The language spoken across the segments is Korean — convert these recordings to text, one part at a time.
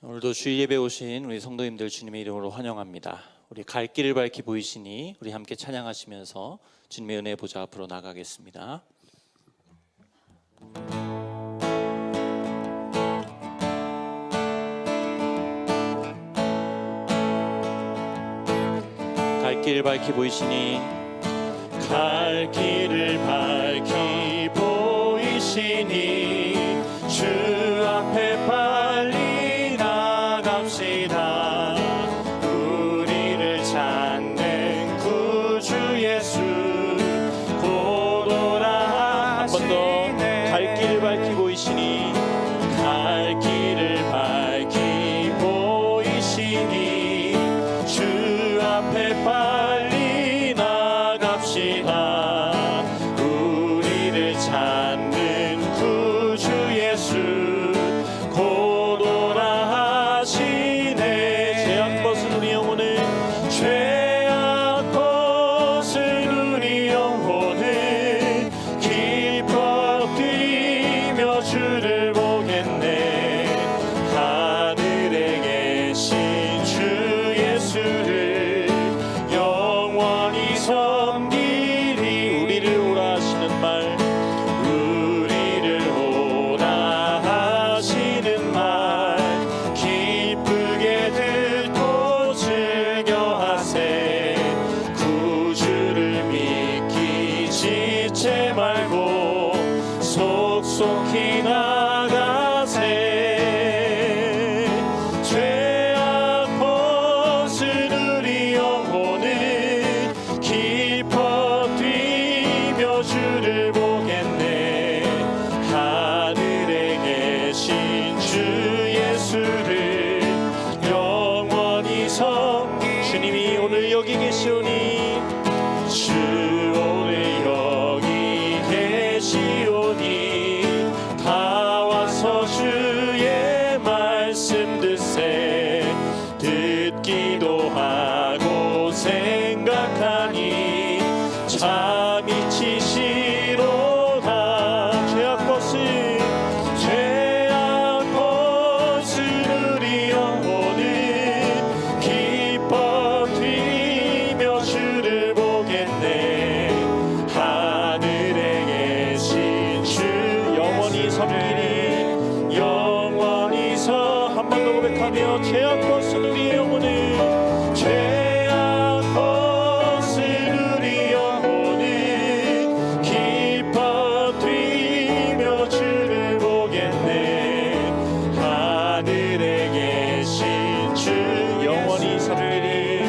오늘도 주일 예배 오신 우리 성도님들 주님의 이름으로 환영합니다. 우리 갈 길을 밝히 보이시니 우리 함께 찬양하시면서 주님의 은혜 보좌 앞으로 나가겠습니다. 갈 길을 밝히 보이시니 갈 길을 밝히 보이시니 주 앞에 빨리 나갑시다. 우리를 찾는 구주 예수 곧 오라 하시네. 한 번 더 갈 길을 밝히 보이시니 갈 길을 밝히 보이시니 주 앞에 빨리 나갑시다. 우리를 찾는 구주 예수 곧 오라 하시네. 죄악 벗은 우리 영혼을 죄악 벗은 우리 영혼을 기뻐 뛰며 주를 보겠네. 하늘에 계신 주 예수를 영원히 섬기리. 우리를 오라 하시는 말, 우리를 오라 하시는 말 기쁘게 듣고 즐겨하세. 구주를 믿기 지체 말고 속속히 나가세. 죄악 벗은 우리 영혼을 기뻐 뛰며 주를 보겠네. 하늘에 계신 주 예수를 영원히 주님이 오늘 여기 계시오니 주 오늘 여기 계시오니 다 와서 주의 말씀 듣세. 듣기도 하고 생각하니 잠이 치시로다. 죄악 벗은 우리 영혼을 기뻐 뛰며 주를 보겠네. 하늘에 계신 주 영원히 섬기리. 영원히 한 번 더 고백하며 죄악 벗은 우리 영혼을 죄악 벗은 우리 영혼을 기뻐 뛰며 주를 보겠네. 하늘에 계신 주 영원히 섬기리.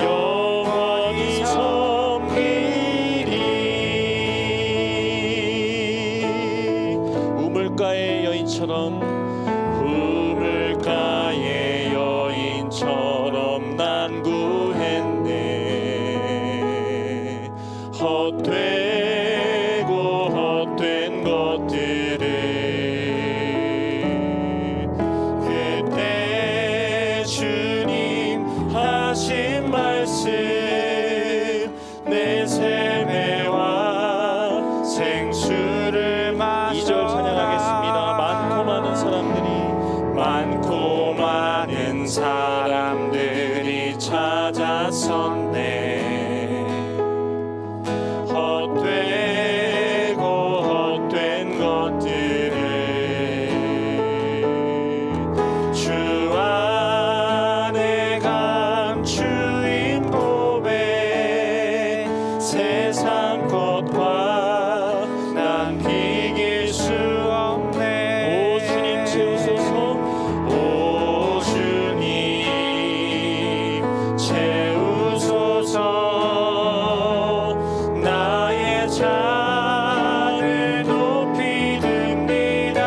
영원히 섬기리. 우물가의 여인처럼 우물가의 여인처럼 난 구했네. 헛되고 헛된 것들을 그때 주님 하신 말씀 내 세매와 생수를 마셔. 2절 찬양하겠습니다. 많고 많은 사람들이 찾아섰네. 헛되고 헛된 것들을 주 안에 감추인 보배. 세상 것과 난 비길 수 없네. 오 주님 채우소서. 오 주님 채우소서. 나의 잔을 높이 듭니다.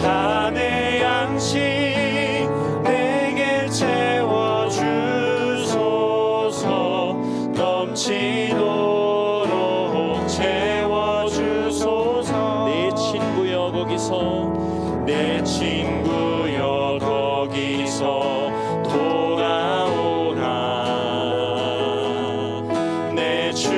한의 양식 내게 채워주소서. 넘치도록 채워주소서. 내 친구여 거기서, 내 친구여 거기서 돌아오라. 내 주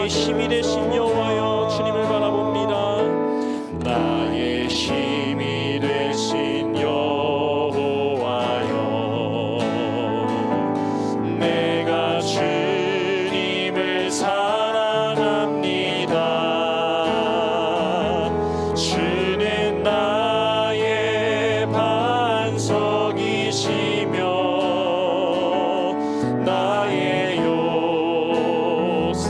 나의 힘이 되신 여호와여, 주님을 바라봅니다. 나의 힘이 되신 여호와여, 내가 주님을 사랑합니다. 주는 나의 반석이시며 나의 요새시라.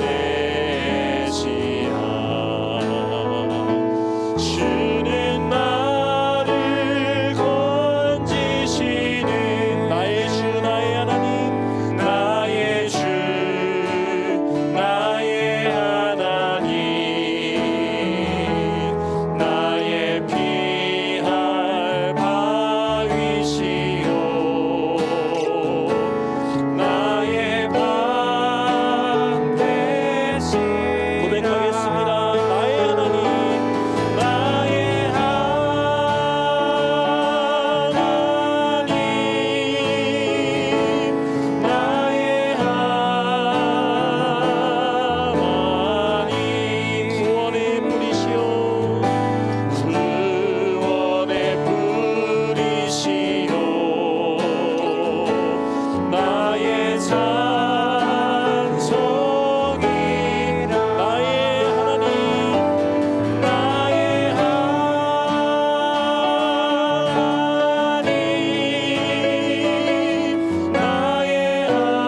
주는 나를 건지시는 나의 주, 나의 하나님, 나의 주, 나의 하나님, 나의 피할 바위시요, 나의 방 대신. 고백하겠습니다. 나의 하나님, 나의 하나님, 나의 하나님, 구원의 뿌리시오, 구원의 뿌리시오, 나의 찬송이라. 나의 하나님, 나의 하나님, 나의 하나님,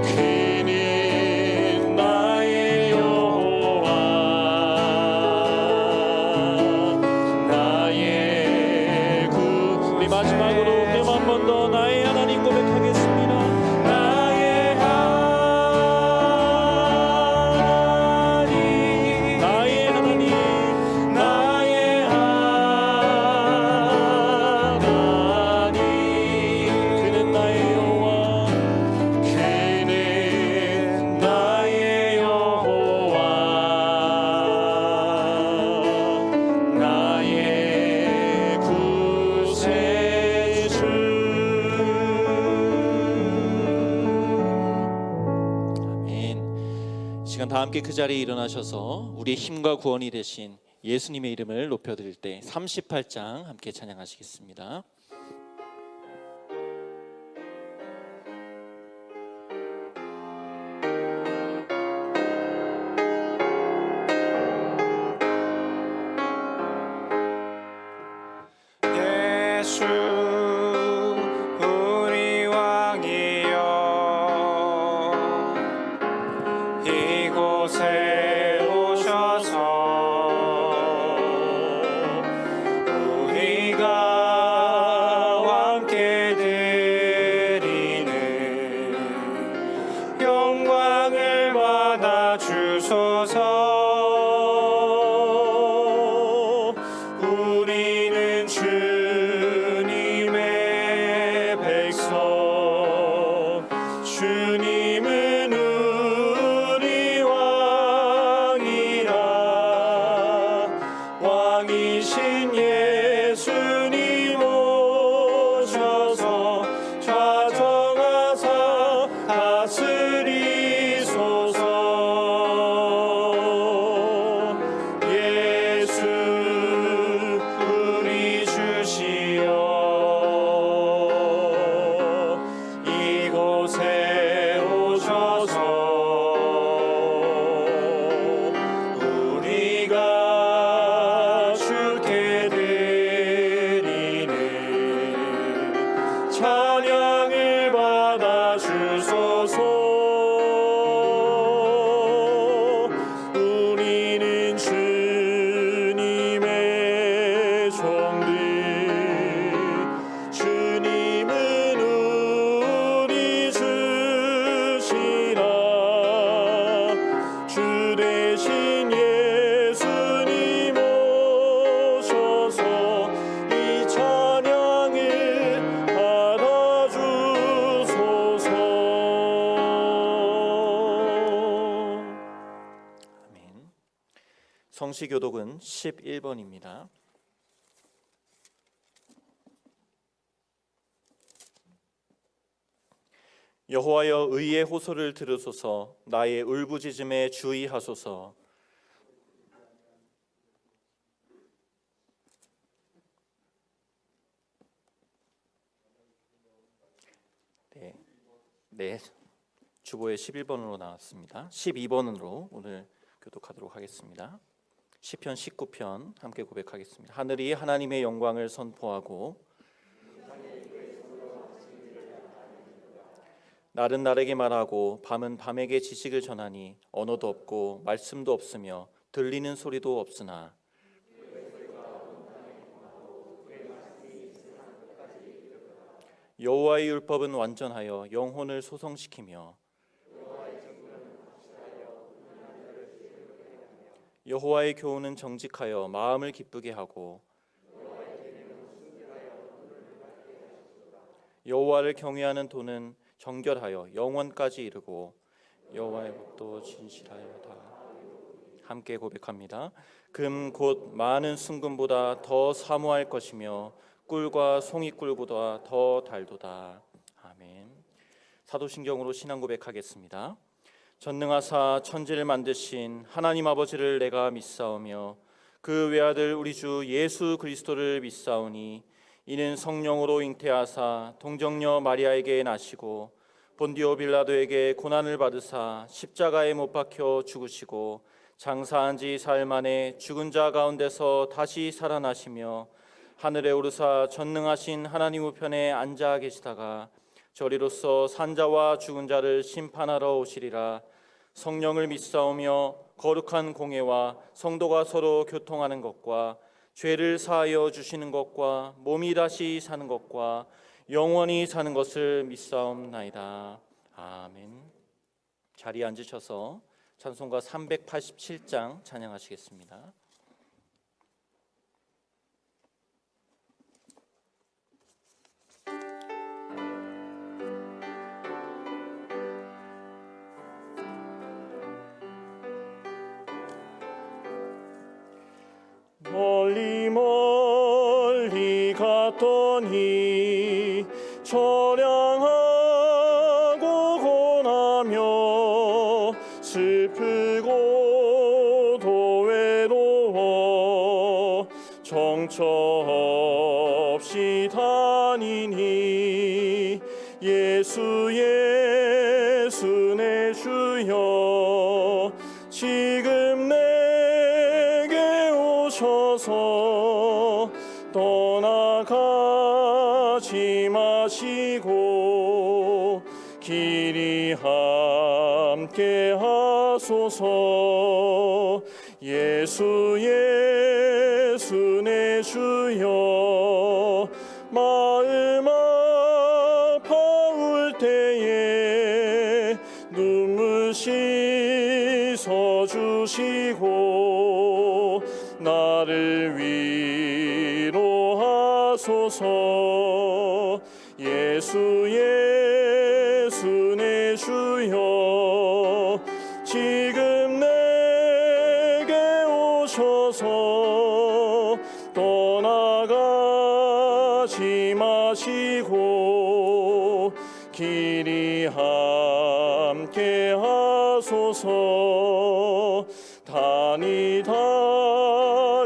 그는 나의 여호와, 나의 구. 우리 마지막으로 한 번 더 나의 하나님 고백하겠습니다. 나의 하나님, 나의 하나님, 나의 하나님, 그는 나의 여호와, 그는 나의 여호와, 나의 구세주. 아멘. 이 시간 다 함께 그 자리에 일어나셔서 우리의 힘과 구원이 되신 예수님의 이름을 높여드릴 때 38장 함께 찬양하시겠습니다. 예수 우리 왕이여, 이곳에 오셔서 우리가 함께 드리는 영광을 받아 주소서. 우리는 주님의 백성, 주님은 우리 왕이라. 왕이신 예수님 오셔서 좌정하사 다스리소서. 예수 우리 주시여, 이곳에 오셔서 우리가 주께 드리는 찬양을 받아 주소서. 우리는 주님의 종들, 주님은 우리 주시라. 주 대신 예수님 오셔서 이 찬양을 받아 주소서. 아멘. 성시교독은 11번입니다. 여호와여 의의 호소를 들으소서. 나의 울부짖음에 주의하소서. 네, 주보에 11번으로 나왔습니다. 12번으로 오늘 교독하도록 하겠습니다. 시편 19편 함께 고백하겠습니다. 하늘이 하나님의 영광을 선포하고 날은 날에게 말하고 밤은 밤에게 지식을 전하니 언어도 없고 말씀도 없으며 들리는 소리도 없으나 여호와의 율법은 완전하여 영혼을 소성시키며 여호와의 교훈은 정직하여 마음을 기쁘게 하고 여호와를 경외하는 도는 정결하여 영원까지 이르고 여호와의 법도 진실하여다. 함께 고백합니다. 금 곧 많은 순금보다 더 사모할 것이며 꿀과 송이꿀보다 더 달도다. 아멘. 사도신경으로 신앙 고백하겠습니다. 전능하사 천지를 만드신 하나님 아버지를 내가 믿사오며 그 외아들 우리 주 예수 그리스도를 믿사오니 이는 성령으로 잉태하사 동정녀 마리아에게 나시고 본디오 빌라도에게 고난을 받으사 십자가에 못 박혀 죽으시고 장사한 지 사흘 만에 죽은 자 가운데서 다시 살아나시며 하늘에 오르사 전능하신 하나님 우편에 앉아 계시다가 저리로서 산자와 죽은 자를 심판하러 오시리라. 성령을 믿사오며 거룩한 공예와 성도가 서로 교통하는 것과 죄를 사하여 주시는 것과 몸이 다시 사는 것과 영원히 사는 것을 믿사옵나이다. 아멘. 자리에 앉으셔서 찬송가 387장 찬양하시겠습니다. 멀리 멀리 갔더니 처량하고 고나며 슬프고도 외로워 정처 없이 다니니 예수 예수 내 주여 지금 내게 오셔서 떠나가지 마시고 길이 함께 하소서. 예수 예수 내 주여 마음 아파올 때에 눈물 씻어 주시고 나를 위로하소서. 예수 예수 내 주여 지금 내게 오셔서 떠나가지 마시고 길이 함께 하소서. 다니다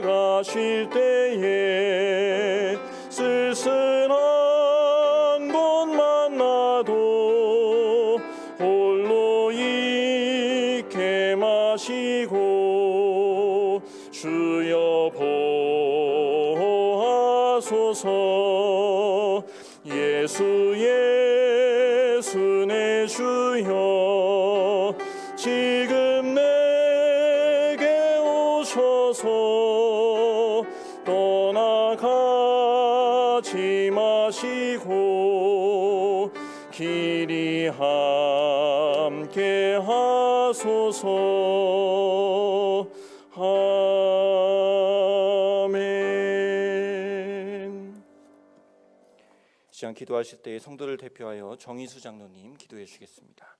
가실 때에 쓸쓸한 곳 만나도 홀로 있게 마시고 주여 보호하소서. 예수 예수 내 주여 지금 내게 오셔서 떠나가지 마시고 길이 함께 하소서. 아멘. 이 시간 기도하실 때 성도를 대표하여 정의수 장로님 기도해 주시겠습니다.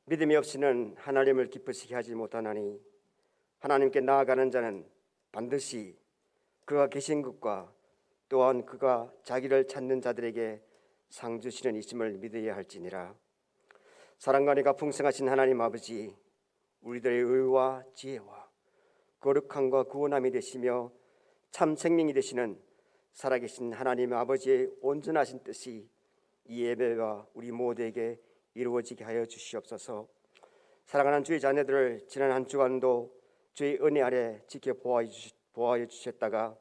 믿음이 없이는 하나님을 기쁘시게 하지 못하나니 하나님께 나아가는 자는 반드시 그가 계신 것과 또한 그가 자기를 찾는 자들에게 상 주시는 이심을 믿어야 할지니라. 사랑과 은혜가 풍성하신 하나님 아버지, 우리들의 의와 지혜와 거룩함과 구원함이 되시며 참 생명이 되시는 살아계신 하나님 아버지의 온전하신 뜻이 이 예배와 우리 모두에게 이루어지게 하여 주시옵소서. 사랑하는 주의 자녀들을 지난 한 주간도 주의 은혜 아래 지켜 보호하여 주셨다가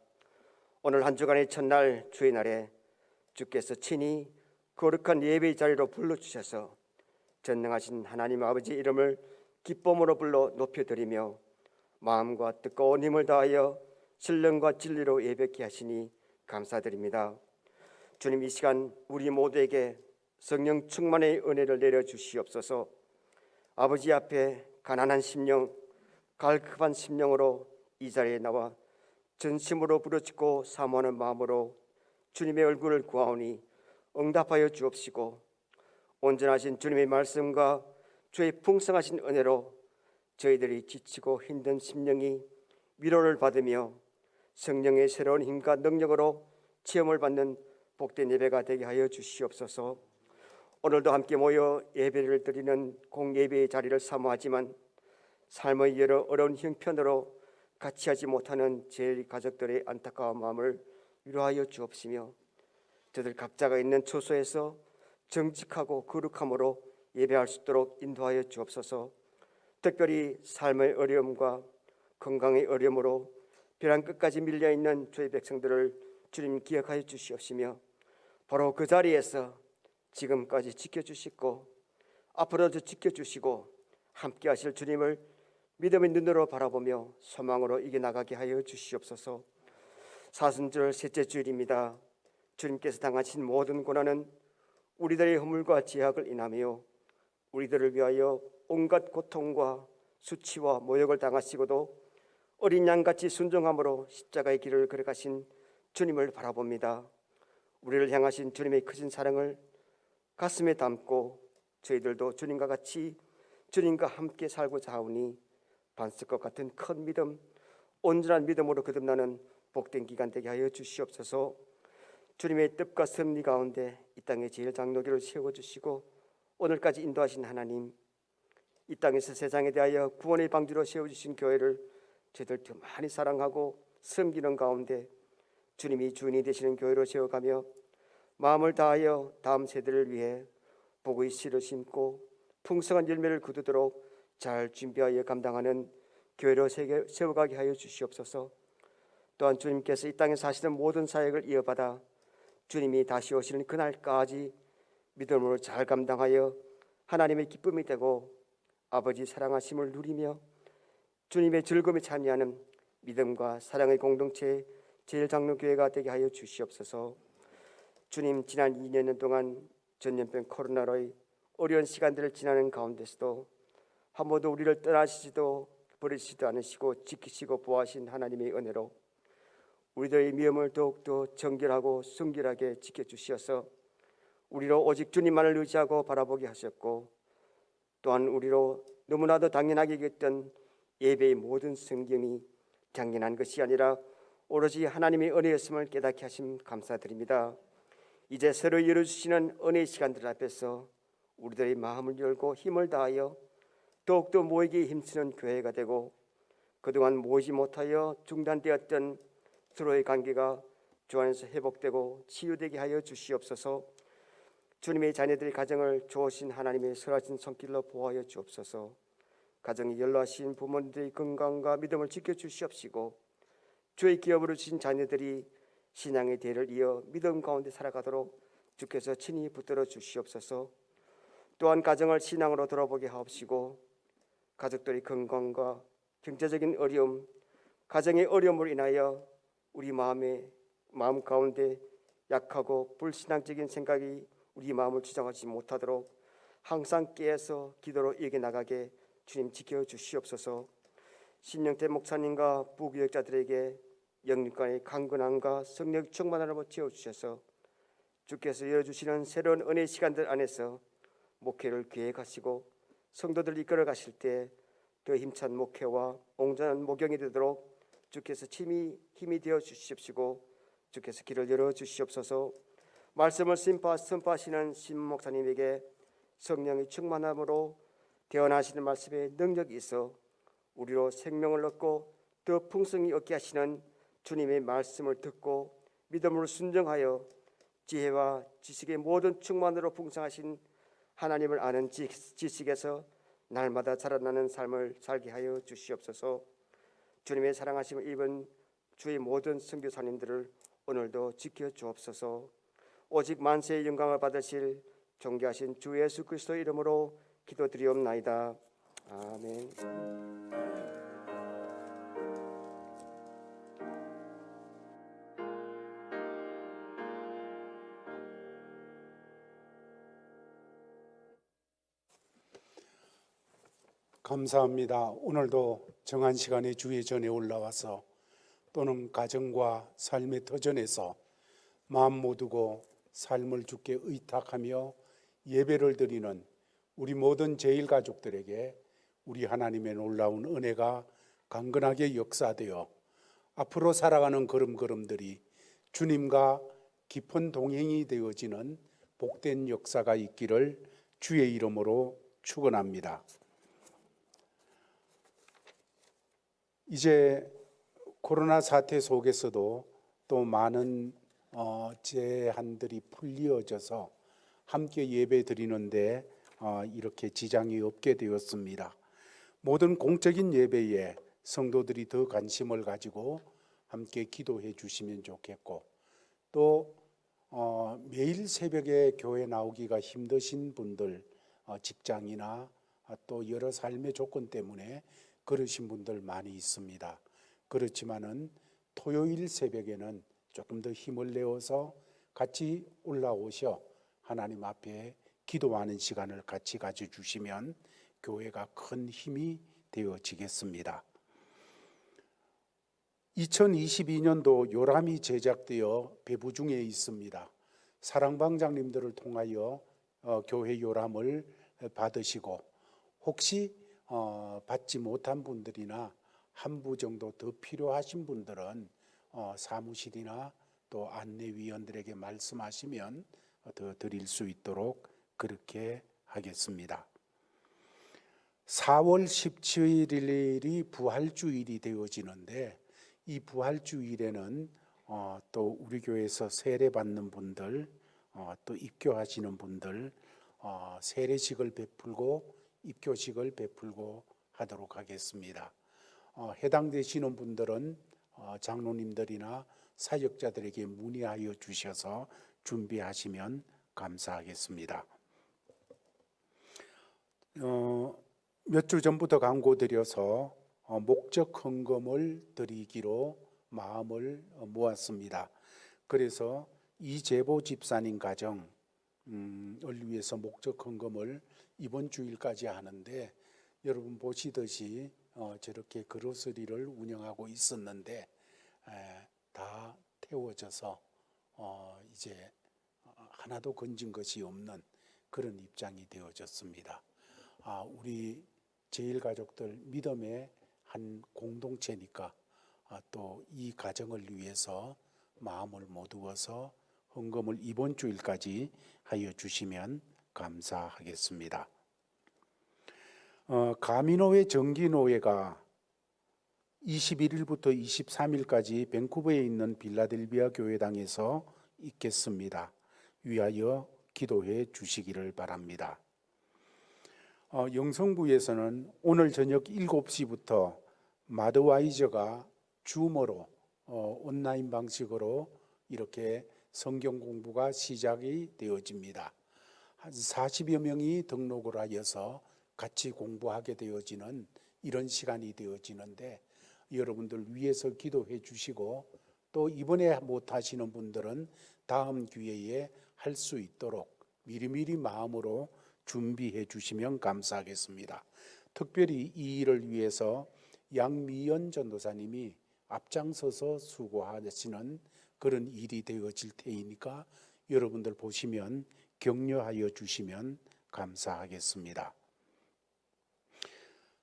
오늘 한 주간의 첫날 주의 날에 주께서 친히 거룩한 예배의 자리로 불러주셔서 전능하신 하나님 아버지의 이름을 기쁨으로 불러 높여드리며 마음과 뜨거운 힘을 다하여 신령과 진리로 예배케 하시니 감사드립니다. 주님, 이 시간 우리 모두에게 성령 충만의 은혜를 내려주시옵소서. 아버지 앞에 가난한 심령, 갈급한 심령으로 이 자리에 나와 전심으로 부르짖고 사모하는 마음으로 주님의 얼굴을 구하오니 응답하여 주옵시고, 온전하신 주님의 말씀과 주의 풍성하신 은혜로 저희들이 지치고 힘든 심령이 위로를 받으며 성령의 새로운 힘과 능력으로 체험을 받는 복된 예배가 되게 하여 주시옵소서. 오늘도 함께 모여 예배를 드리는 공예배의 자리를 사모하지만 삶의 여러 어려운 형편으로 같이 하지 못하는 제 가족들의 안타까운 마음을 위로하여 주옵시며 저들 각자가 있는 처소에서 정직하고 거룩함으로 예배할 수 있도록 인도하여 주옵소서. 특별히 삶의 어려움과 건강의 어려움으로 벼랑 끝까지 밀려있는 저희 백성들을 주님 기억하여 주시옵시며 바로 그 자리에서 지금까지 지켜주시고 앞으로도 지켜주시고 함께 하실 주님을 믿음의 눈으로 바라보며 소망으로 이겨나가게 하여 주시옵소서. 사순절 셋째 주일입니다. 주님께서 당하신 모든 고난은 우리들의 허물과 죄악을 인하며 우리들을 위하여 온갖 고통과 수치와 모욕을 당하시고도 어린 양같이 순종함으로 십자가의 길을 걸어가신 주님을 바라봅니다. 우리를 향하신 주님의 크신 사랑을 가슴에 담고 저희들도 주님과 같이 주님과 함께 살고자 하오니 반석과 같은 큰 믿음, 온전한 믿음으로 거듭나는 복된 기간 되게 하여 주시옵소서. 주님의 뜻과 섭리 가운데 이 땅에 제일 장로교를 세워주시고 오늘까지 인도하신 하나님, 이 땅에서 세상에 대하여 구원의 방주로 세워주신 교회를 저희들 더 많이 사랑하고 섬기는 가운데 주님이 주인이 되시는 교회로 세워가며 마음을 다하여 다음 세대를 위해 복의 씨를 심고 풍성한 열매를 거두도록 잘 준비하여 감당하는 교회로 세워가게 하여 주시옵소서. 또한 주님께서 이 땅에 사시는 모든 사역을 이어받아 주님이 다시 오시는 그날까지 믿음으로 잘 감당하여 하나님의 기쁨이 되고 아버지 사랑하심을 누리며 주님의 즐거움에 참여하는 믿음과 사랑의 공동체 제일장로교회가 되게 하여 주시옵소서. 주님, 지난 2년 동안 전염병 코로나로의 어려운 시간들을 지나는 가운데서도 한 번도 우리를 떠나시지도 버리시지도 않으시고 지키시고 보호하신 하나님의 은혜로 우리들의 미움을 더욱더 정결하고 순결하게 지켜주시어서 우리로 오직 주님만을 의지하고 바라보게 하셨고, 또한 우리로 너무나도 당연하게 여겼던 예배의 모든 성경이 당연한 것이 아니라 오로지 하나님의 은혜였음을 깨닫게 하심 감사드립니다. 이제 새로 열어주시는 은혜의 시간들 앞에서 우리들의 마음을 열고 힘을 다하여 더욱더 모이기에 힘쓰는 교회가 되고, 그동안 모이지 못하여 중단되었던 서로의 관계가 주 안에서 회복되고 치유되게 하여 주시옵소서. 주님의 자녀들의 가정을 좋으신 하나님의 선하신 손길로 보호하여 주옵소서. 가정에 연로하신 부모님들의 건강과 믿음을 지켜주시옵시고, 주의 기업으로 주신 자녀들이 신앙의 대를 이어 믿음 가운데 살아가도록 주께서 친히 붙들어 주시옵소서. 또한 가정을 신앙으로 돌아보게 하옵시고, 가족들의 건강과 경제적인 어려움, 가정의 어려움으로 인하여 우리 마음 가운데 약하고 불신앙적인 생각이 우리 마음을 주장하지 못하도록 항상 깨어서 기도로 이겨나가게 주님 지켜주시옵소서. 신영태 목사님과 부교역자들에게 영육간의 강건함과 성령 충만함으로 채워주셔서 주께서 열어주시는 새로운 은혜의 시간들 안에서 목회를 계획하시고 성도들 이끌어 가실 때 더 힘찬 목회와 온전한 목영이 되도록 주께서 힘이 되어 주시옵시고 주께서 길을 열어 주시옵소서. 말씀을 선포하시는 신 목사님에게 성령의 충만함으로 대언하시는 말씀에 능력이 있어 우리로 생명을 얻고 더 풍성히 얻게 하시는 주님의 말씀을 듣고 믿음으로 순종하여 지혜와 지식의 모든 충만으로 풍성하신 하나님을 아는 지식에서 날마다 자라나는 삶을 살게 하여 주시옵소서. 주님의 사랑하심을 입은 주의 모든 선교사님들을 오늘도 지켜 주옵소서. 오직 만세의 영광을 받으실 존귀하신 주 예수 그리스도의 이름으로 기도드리옵나이다. 아멘. 감사합니다. 오늘도 정한 시간에 주의 전에 올라와서 또는 가정과 삶의 터전에서 마음 모두고 삶을 주께 의탁하며 예배를 드리는 우리 모든 제일가족들에게 우리 하나님의 놀라운 은혜가 강건하게 역사되어 앞으로 살아가는 걸음걸음들이 주님과 깊은 동행이 되어지는 복된 역사가 있기를 주의 이름으로 축원합니다. 이제 코로나 사태 속에서도 또 많은 제한들이 풀려져서 함께 예배 드리는데 이렇게 지장이 없게 되었습니다. 모든 공적인 예배에 성도들이 더 관심을 가지고 함께 기도해 주시면 좋겠고, 또 매일 새벽에 교회 나오기가 힘드신 분들, 직장이나 또 여러 삶의 조건 때문에 그러신 분들 많이 있습니다. 그렇지만은 토요일 새벽에는 조금 더 힘을 내어서 같이 올라오셔 하나님 앞에 기도하는 시간을 같이 가져주시면 교회가 큰 힘이 되어지겠습니다. 2022년도 요람이 제작되어 배부 중에 있습니다. 사랑방장님들을 통하여 교회 요람을 받으시고, 혹시 받지 못한 분들이나 한 부 정도 더 필요하신 분들은 사무실이나 또 안내위원들에게 말씀하시면 더 드릴 수 있도록 그렇게 하겠습니다. 4월 17일이 부활주일이 되어지는데, 이 부활주일에는 또 우리 교회에서 세례받는 분들, 또 입교하시는 분들 세례식을 베풀고 입교식을 베풀고 하도록 하겠습니다. 해당되시는 분들은 장로님들이나 사역자들에게 문의하여 주셔서 준비하시면 감사하겠습니다. 몇 주 전부터 광고드려서 목적 헌금을 드리기로 마음을 모았습니다. 그래서 이재보 집사님 가정을 위해서 목적 헌금을 이번 주일까지 하는데, 여러분 보시듯이 저렇게 그로서리를 운영하고 있었는데 다 태워져서 이제 하나도 건진 것이 없는 그런 입장이 되어졌습니다. 우리 제일가족들 믿음의 한 공동체니까 또 이 가정을 위해서 마음을 모두어서 헌금을 이번 주일까지 하여 주시면 감사하겠습니다. 가미노회 정기노회가 21일부터 23일까지 밴쿠버에 있는 빌라델비아 교회당에서 있겠습니다. 위하여 기도해 주시기를 바랍니다. 영성부에서는 오늘 저녁 7시부터 마더와이저가 줌으로 온라인 방식으로 이렇게 성경 공부가 시작이 되어집니다. 한 40여 명이 등록을 하여서 같이 공부하게 되어지는 이런 시간이 되어지는데, 여러분들 위해서 기도해 주시고, 또 이번에 못하시는 분들은 다음 기회에 할 수 있도록 미리미리 마음으로 준비해 주시면 감사하겠습니다. 특별히 이 일을 위해서 양미연 전도사님이 앞장서서 수고하시는 그런 일이 되어질 테니까 여러분들 보시면 격려하여 주시면 감사하겠습니다.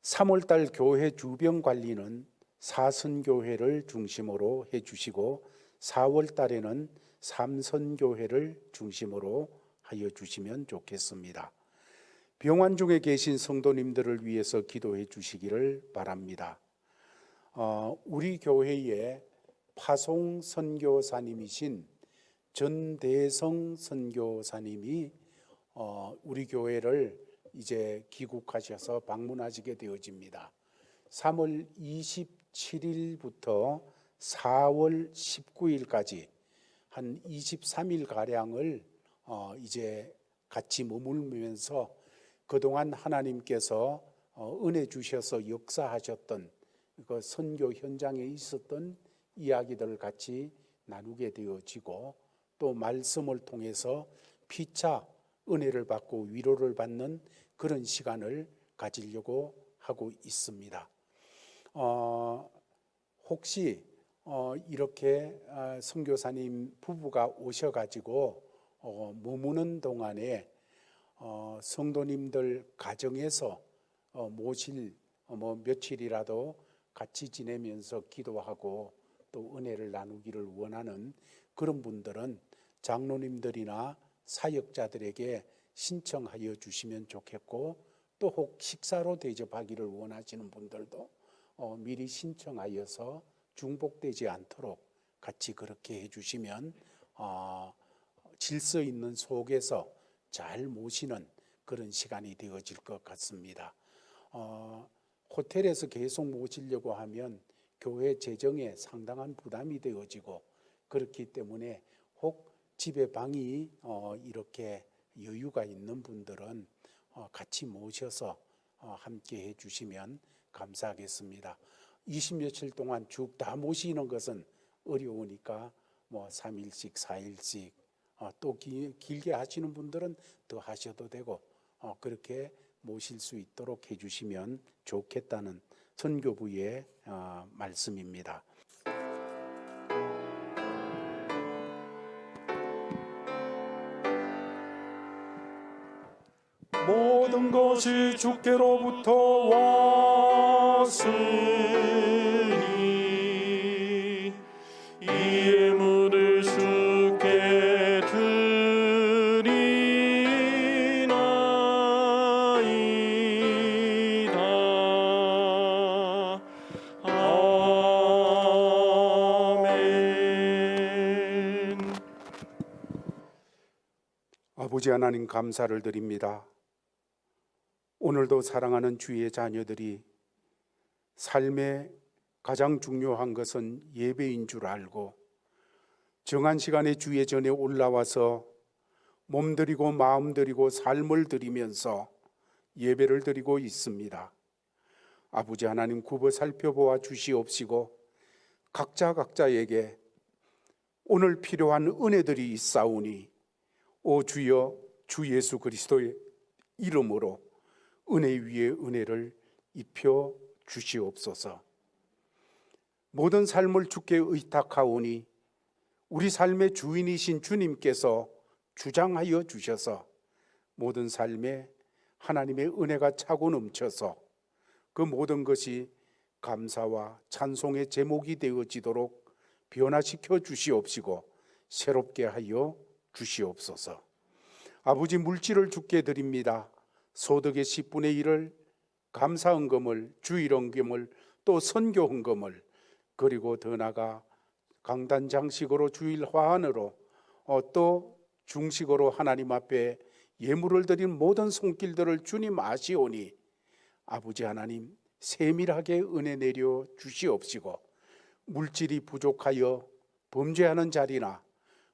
3월달 교회 주변 관리는 사선교회를 중심으로 해주시고 4월달에는 삼선교회를 중심으로 하여 주시면 좋겠습니다. 병환 중에 계신 성도님들을 위해서 기도해 주시기를 바랍니다. 우리 교회의 파송 선교사님이신 전대성 선교사님이 우리 교회를 이제 귀국하셔서 방문하시게 되어집니다. 3월 27일부터 4월 19일까지 한 23일 가량을 이제 같이 머물면서 그동안 하나님께서 은혜 주셔서 역사하셨던 그 선교 현장에 있었던 이야기들을 같이 나누게 되어지고, 또 말씀을 통해서 피차 은혜를 받고 위로를 받는 그런 시간을 가지려고 하고 있습니다. 혹시 이렇게 선교사님 부부가 오셔가지고 머무는 동안에 성도님들 가정에서 모실 며칠이라도 같이 지내면서 기도하고 또 은혜를 나누기를 원하는 그런 분들은 장로님들이나 사역자들에게 신청하여 주시면 좋겠고, 또 혹 식사로 대접하기를 원하시는 분들도 미리 신청하여서 중복되지 않도록 같이 그렇게 해주시면 질서 있는 속에서 잘 모시는 그런 시간이 되어질 것 같습니다. 호텔에서 계속 모시려고 하면 교회 재정에 상당한 부담이 되어지고, 그렇기 때문에 혹 집에 방이 이렇게 여유가 있는 분들은 같이 모셔서 함께 해주시면 감사하겠습니다. 20며칠 동안 쭉 다 모시는 것은 어려우니까 3일씩 4일씩 또 길게 하시는 분들은 더 하셔도 되고 그렇게 모실 수 있도록 해주시면 좋겠다는 선교부의 말씀입니다. 모든 것이 주께로부터 왔으니 이 예물을 주께 드리나이다. 아멘. 아버지 하나님, 감사를 드립니다. 오늘도 사랑하는 주의 자녀들이 삶의 가장 중요한 것은 예배인 줄 알고 정한 시간에 주의 전에 올라와서 몸 드리고 마음 드리고 삶을 드리면서 예배를 드리고 있습니다. 아버지 하나님, 굽어 살펴보아 주시옵시고 각자에게 오늘 필요한 은혜들이 있사오니 오 주여, 주 예수 그리스도의 이름으로 은혜 위에 은혜를 입혀 주시옵소서. 모든 삶을 주께 의탁하오니 우리 삶의 주인이신 주님께서 주장하여 주셔서 모든 삶에 하나님의 은혜가 차고 넘쳐서 그 모든 것이 감사와 찬송의 제목이 되어지도록 변화시켜 주시옵시고 새롭게 하여 주시옵소서. 아버지, 물질을 주께 드립니다. 소득의 10분의 1을 감사헌금을, 주일헌금을, 또 선교헌금을, 그리고 더 나아가 강단 장식으로 주일 화환으로 또 중식으로 하나님 앞에 예물을 드린 모든 손길들을 주님 아시오니 아버지 하나님, 세밀하게 은혜 내려 주시옵시고 물질이 부족하여 범죄하는 자리나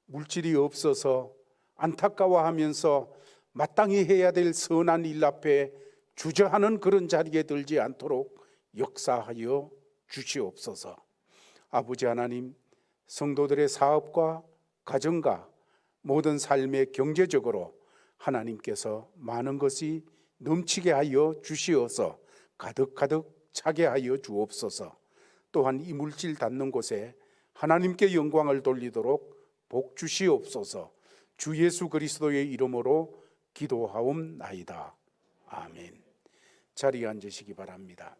물질이 없어서 안타까워하면서 마땅히 해야 될 선한 일 앞에 주저하는 그런 자리에 들지 않도록 역사하여 주시옵소서. 아버지 하나님, 성도들의 사업과 가정과 모든 삶의 경제적으로 하나님께서 많은 것이 넘치게 하여 주시어서 가득가득 차게 하여 주옵소서. 또한 이 물질 닿는 곳에 하나님께 영광을 돌리도록 복 주시옵소서. 주 예수 그리스도의 이름으로 기도하옵나이다. 아멘. 자리에 앉으시기 바랍니다.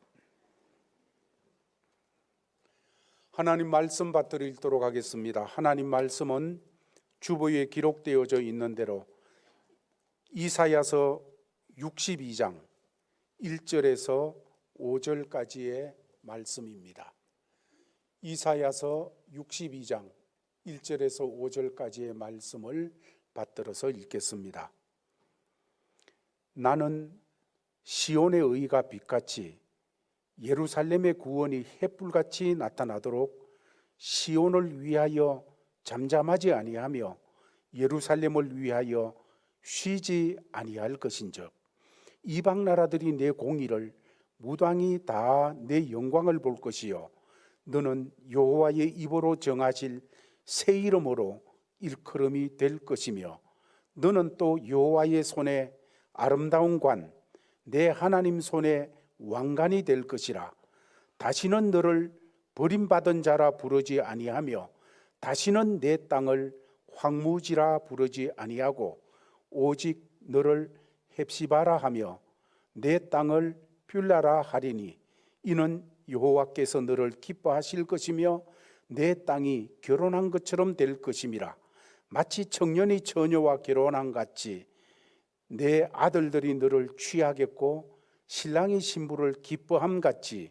하나님 말씀 받들어 읽도록 하겠습니다. 하나님 말씀은 주보에 기록되어져 있는 대로 이사야서 62장 1절에서 5절까지의 말씀입니다. 이사야서 62장 1절에서 5절까지의 말씀을 받들어서 읽겠습니다. 나는 시온의 의가 빛같이 예루살렘의 구원이 햇불같이 나타나도록 시온을 위하여 잠잠하지 아니하며 예루살렘을 위하여 쉬지 아니할 것인즉 이방 나라들이 내 공의를 무당이 다 내 영광을 볼 것이요 너는 여호와의 입으로 정하실 새 이름으로 일컬음이 될 것이며 너는 또 여호와의 손에 아름다운 관 내 하나님 손에 왕관이 될 것이라. 다시는 너를 버림받은 자라 부르지 아니하며 다시는 내 땅을 황무지라 부르지 아니하고 오직 너를 헵시바라 하며 내 땅을 뷸라라 하리니 이는 여호와께서 너를 기뻐하실 것이며 내 땅이 결혼한 것처럼 될 것임이라. 마치 청년이 처녀와 결혼한 같이 내 아들들이 너를 취하겠고 신랑이 신부를 기뻐함 같이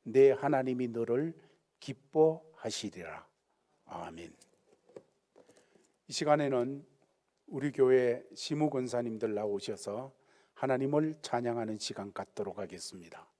내 하나님이 너를 기뻐하시리라. 아멘. 이 시간에는 우리 교회 시무 권사님들 나오셔서 하나님을 찬양하는 시간 갖도록 하겠습니다.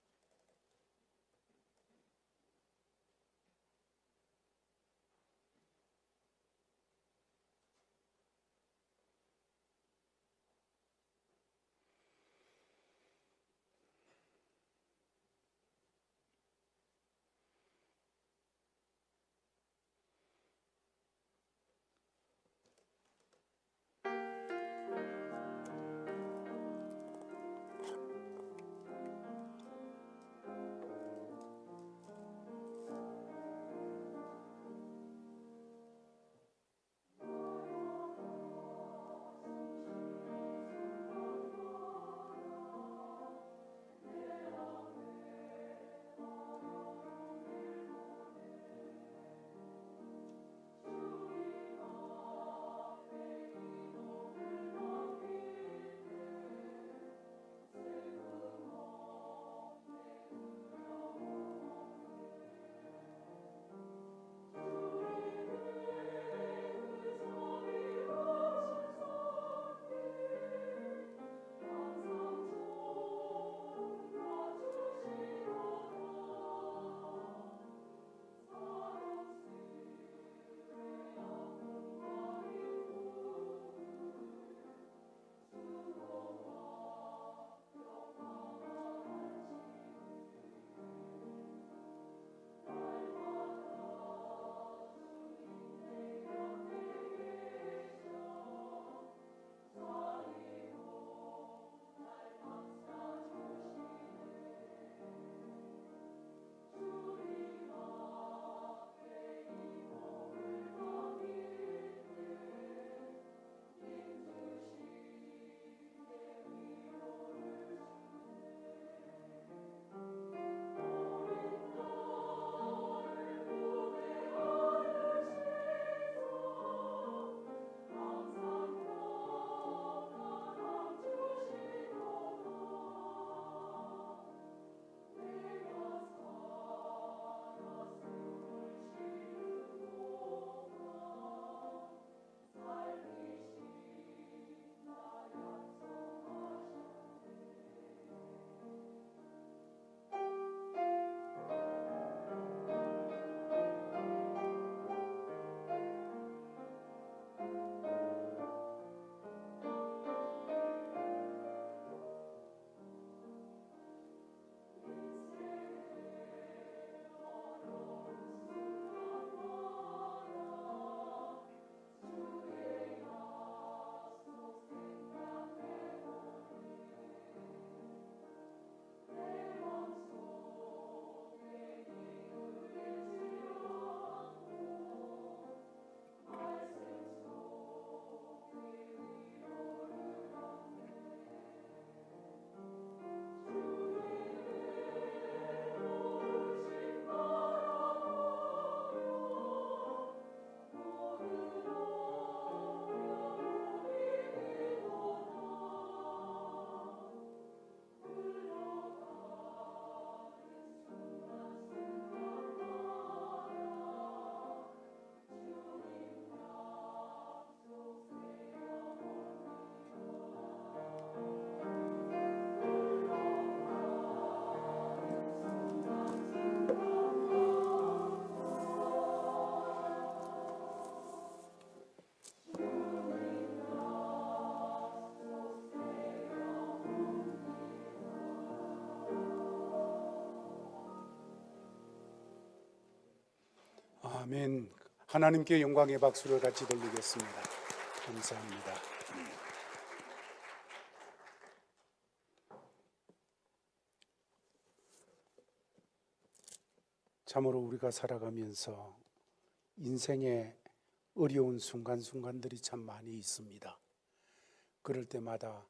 아멘. 하나님께 영광의 박수를 같이 돌리겠습니다. 감사합니다. 참으로 우리가 살아가면서 인생에 어려운 순간순간들이 참 많이 있습니다. 그럴 때마다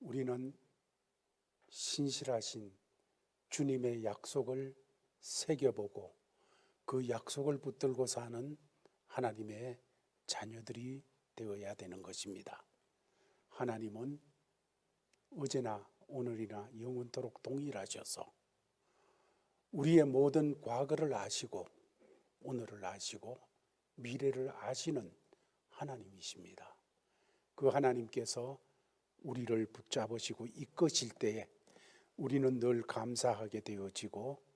우리는 신실하신 주님의 약속을 새겨보고 그 약속을 붙들고 사는 하나님의 자녀들이 되어야 되는 것입니다. 하나님은 어제나 오늘이나 영원토록 동일하셔서 우리의 모든 과거를 아시고 오늘을 아시고 미래를 아시는 하나님이십니다. 그 하나님께서 우리를 붙잡으시고 이끄실 때에 우리는 늘 감사하게 되어지고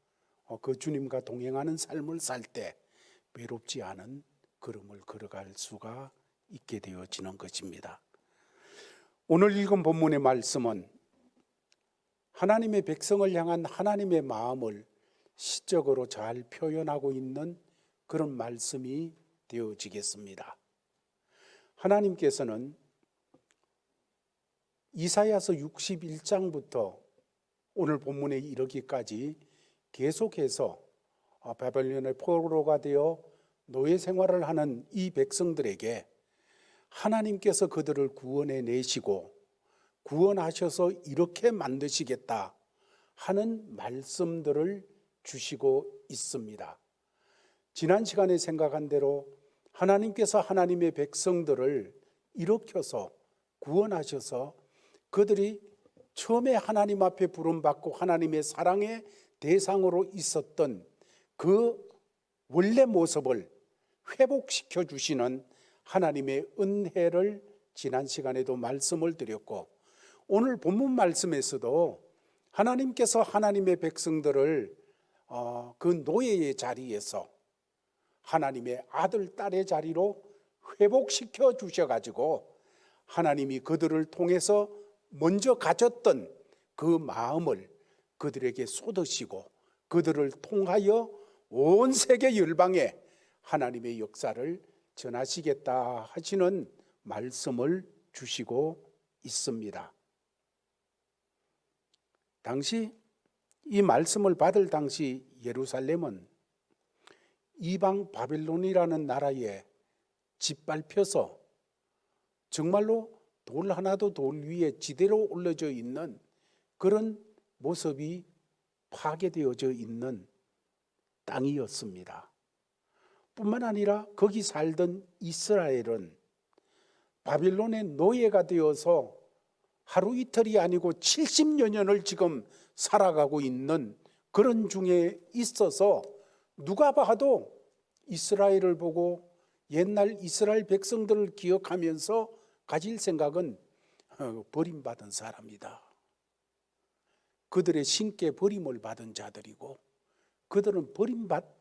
그 주님과 동행하는 삶을 살 때 외롭지 않은 걸음을 걸어갈 수가 있게 되어지는 것입니다. 오늘 읽은 본문의 말씀은 하나님의 백성을 향한 하나님의 마음을 시적으로 잘 표현하고 있는 그런 말씀이 되어지겠습니다. 하나님께서는 이사야서 61장부터 오늘 본문에 이르기까지 계속해서 바벨론의 포로가 되어 노예 생활을 하는 이 백성들에게 하나님께서 그들을 구원해 내시고 구원하셔서 이렇게 만드시겠다 하는 말씀들을 주시고 있습니다. 지난 시간에 생각한 대로 하나님께서 하나님의 백성들을 일으켜서 구원하셔서 그들이 처음에 하나님 앞에 부름받고 하나님의 사랑의 대상으로 있었던 그 원래 모습을 회복시켜 주시는 하나님의 은혜를 지난 시간에도 말씀을 드렸고, 오늘 본문 말씀에서도 하나님께서 하나님의 백성들을 그 노예의 자리에서 하나님의 아들, 딸의 자리로 회복시켜 주셔가지고 하나님이 그들을 통해서 먼저 가졌던 그 마음을 그들에게 쏟으시고 그들을 통하여 온 세계 열방에 하나님의 역사를 전하시겠다 하시는 말씀을 주시고 있습니다. 당시 이 말씀을 받을 당시 예루살렘은 이방 바벨론이라는 나라에 짓밟혀서 정말로 돌 하나도 돌 위에 지대로 올려져 있는 그런 모습이 파괴되어져 있는 땅이었습니다. 뿐만 아니라 거기 살던 이스라엘은 바벨론의 노예가 되어서 하루 이틀이 아니고 70여 년을 지금 살아가고 있는 그런 중에 있어서 누가 봐도 이스라엘을 보고 옛날 이스라엘 백성들을 기억하면서 가질 생각은 버림받은 사람이다. 그들의 신께 버림을 받은 자들이고 그들은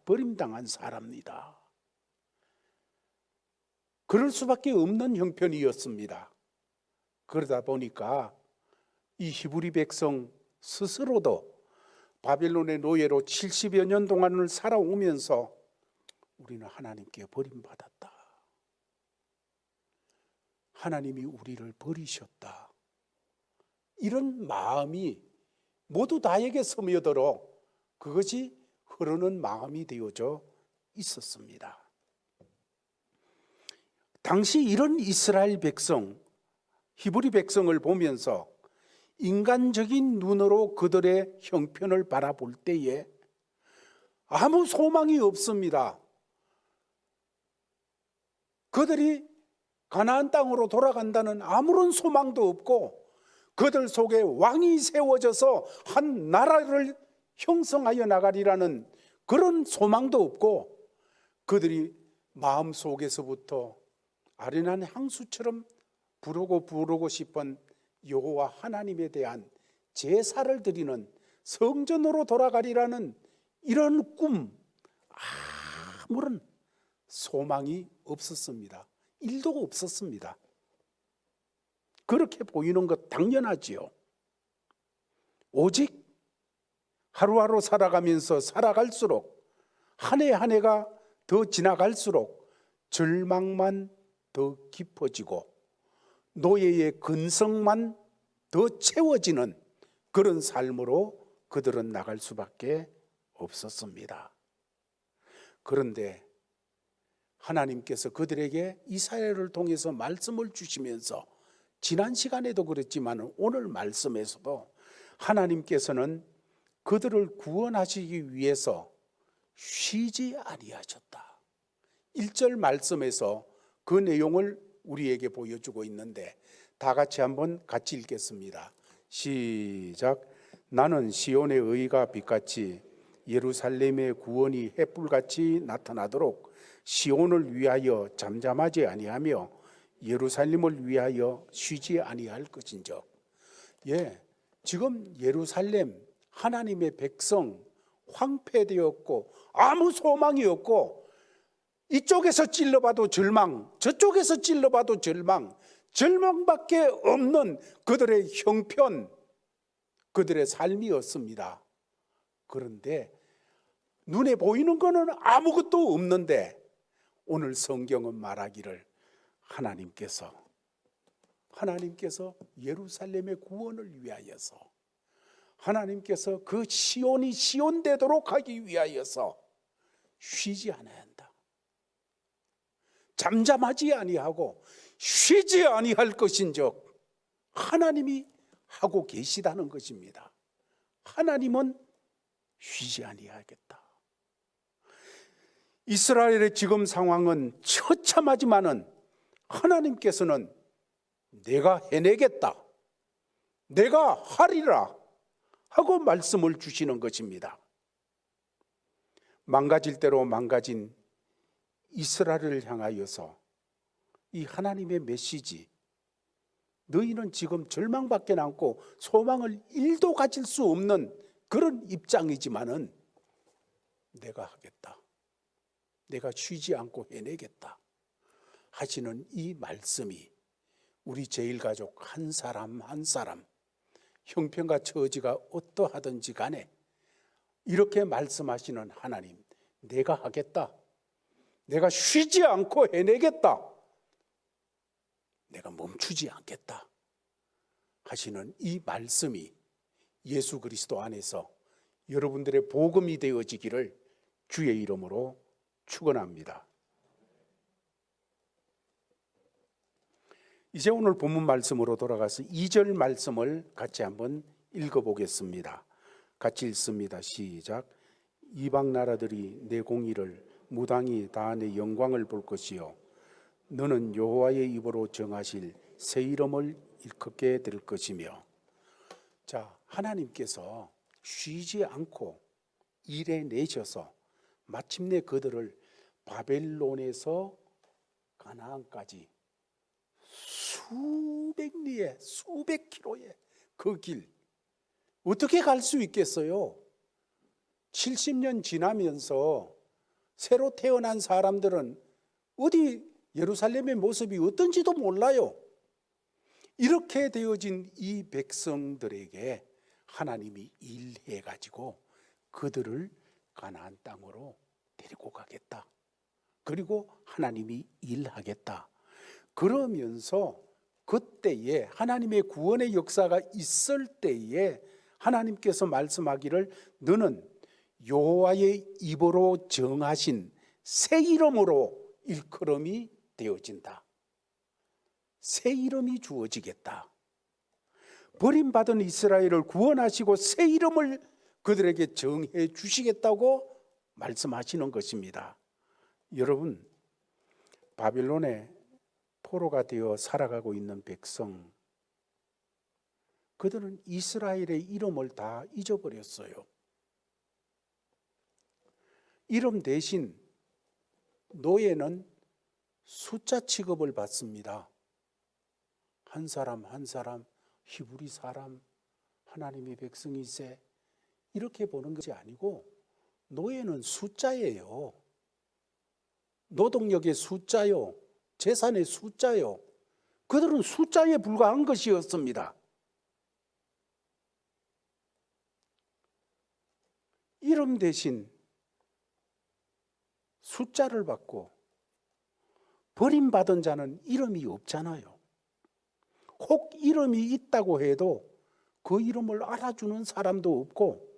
버림당한 사람이다. 그럴 수밖에 없는 형편이었습니다. 그러다 보니까 이 히브리 백성 스스로도 바벨론의 노예로 70여 년 동안을 살아오면서 우리는 하나님께 버림받았다. 하나님이 우리를 버리셨다. 이런 마음이 모두 다에게 스며들어 그것이 흐르는 마음이 되어져 있었습니다. 당시 이런 이스라엘 백성, 히브리 백성을 보면서 인간적인 눈으로 그들의 형편을 바라볼 때에 아무 소망이 없습니다. 그들이 가나안 땅으로 돌아간다는 아무런 소망도 없고 그들 속에 왕이 세워져서 한 나라를 형성하여 나가리라는 그런 소망도 없고 그들이 마음속에서부터 아련한 향수처럼 부르고 싶은 여호와 하나님에 대한 제사를 드리는 성전으로 돌아가리라는 이런 꿈, 아무런 소망이 없었습니다. 일도 없었습니다. 그렇게 보이는 것 당연하지요. 오직 하루하루 살아가면서 살아갈수록 한 해 한 해가 더 지나갈수록 절망만 더 깊어지고 노예의 근성만 더 채워지는 그런 삶으로 그들은 나갈 수밖에 없었습니다. 그런데 하나님께서 그들에게 이사야를 통해서 말씀을 주시면서 지난 시간에도 그랬지만 오늘 말씀에서도 하나님께서는 그들을 구원하시기 위해서 쉬지 아니하셨다. 1절 말씀에서 그 내용을 우리에게 보여주고 있는데 다 같이 한번 같이 읽겠습니다. 시작. 나는 시온의 의가 빛같이 예루살렘의 구원이 햇불같이 나타나도록 시온을 위하여 잠잠하지 아니하며 예루살렘을 위하여 쉬지 아니할 것인즉. 지금 예루살렘 하나님의 백성 황폐되었고 아무 소망이 없고 이쪽에서 찔러봐도 절망, 저쪽에서 찔러봐도 절망, 절망밖에 없는 그들의 형편, 그들의 삶이었습니다. 그런데 눈에 보이는 것은 아무것도 없는데 오늘 성경은 말하기를 하나님께서 예루살렘의 구원을 위하여서 하나님께서 그 시온이 시온되도록 하기 위하여서 쉬지 않아야 한다. 잠잠하지 아니하고 쉬지 아니할 것인즉 하나님이 하고 계시다는 것입니다. 하나님은 쉬지 아니하겠다. 이스라엘의 지금 상황은 처참하지만은 하나님께서는 내가 해내겠다, 내가 하리라 하고 말씀을 주시는 것입니다. 망가질 대로 망가진 이스라엘을 향하여서 이 하나님의 메시지, 너희는 지금 절망밖에 남고 소망을 1도 가질 수 없는 그런 입장이지만은 내가 하겠다, 내가 쉬지 않고 해내겠다 하시는 이 말씀이 우리 제일가족 한 사람 한 사람 형편과 처지가 어떠하든지 간에 이렇게 말씀하시는 하나님, 내가 하겠다, 내가 쉬지 않고 해내겠다, 내가 멈추지 않겠다 하시는 이 말씀이 예수 그리스도 안에서 여러분들의 복음이 되어지기를 주의 이름으로 축원합니다. 이제 오늘 본문 말씀으로 돌아가서 2절 말씀을 같이 한번 읽어보겠습니다. 같이 읽습니다. 시작. 이방 나라들이 내 공의를 무당이 다 내 영광을 볼 것이요 너는 여호와의 입으로 정하실 새 이름을 일컫게 될 것이며. 자, 하나님께서 쉬지 않고 일해내셔서 마침내 그들을 바벨론에서 가나안까지 수백 리에 수백 킬로의 그 길 어떻게 갈 수 있겠어요? 70년 지나면서 새로 태어난 사람들은 어디 예루살렘의 모습이 어떤지도 몰라요. 이렇게 되어진 이 백성들에게 하나님이 일해가지고 그들을 가나안 땅으로 데리고 가겠다. 그리고 하나님이 일하겠다. 그러면서 그때에 하나님의 구원의 역사가 있을 때에 하나님께서 말씀하기를 너는 여호와의 입으로 정하신 새 이름으로 일컬음이 되어진다. 새 이름이 주어지겠다. 버림받은 이스라엘을 구원하시고 새 이름을 그들에게 정해 주시겠다고 말씀하시는 것입니다. 여러분, 바빌론의 포로가 되어 살아가고 있는 백성, 그들은 이스라엘의 이름을 다 잊어버렸어요. 이름 대신 노예는 숫자 취급을 받습니다. 한 사람 한 사람, 히브리 사람, 하나님의 백성이세, 이렇게 보는 것이 아니고 노예는 숫자예요. 노동력의 숫자요, 재산의 숫자요. 그들은 숫자에 불과한 것이었습니다. 이름 대신 숫자를 받고 버림받은 자는 이름이 없잖아요. 혹 이름이 있다고 해도 그 이름을 알아주는 사람도 없고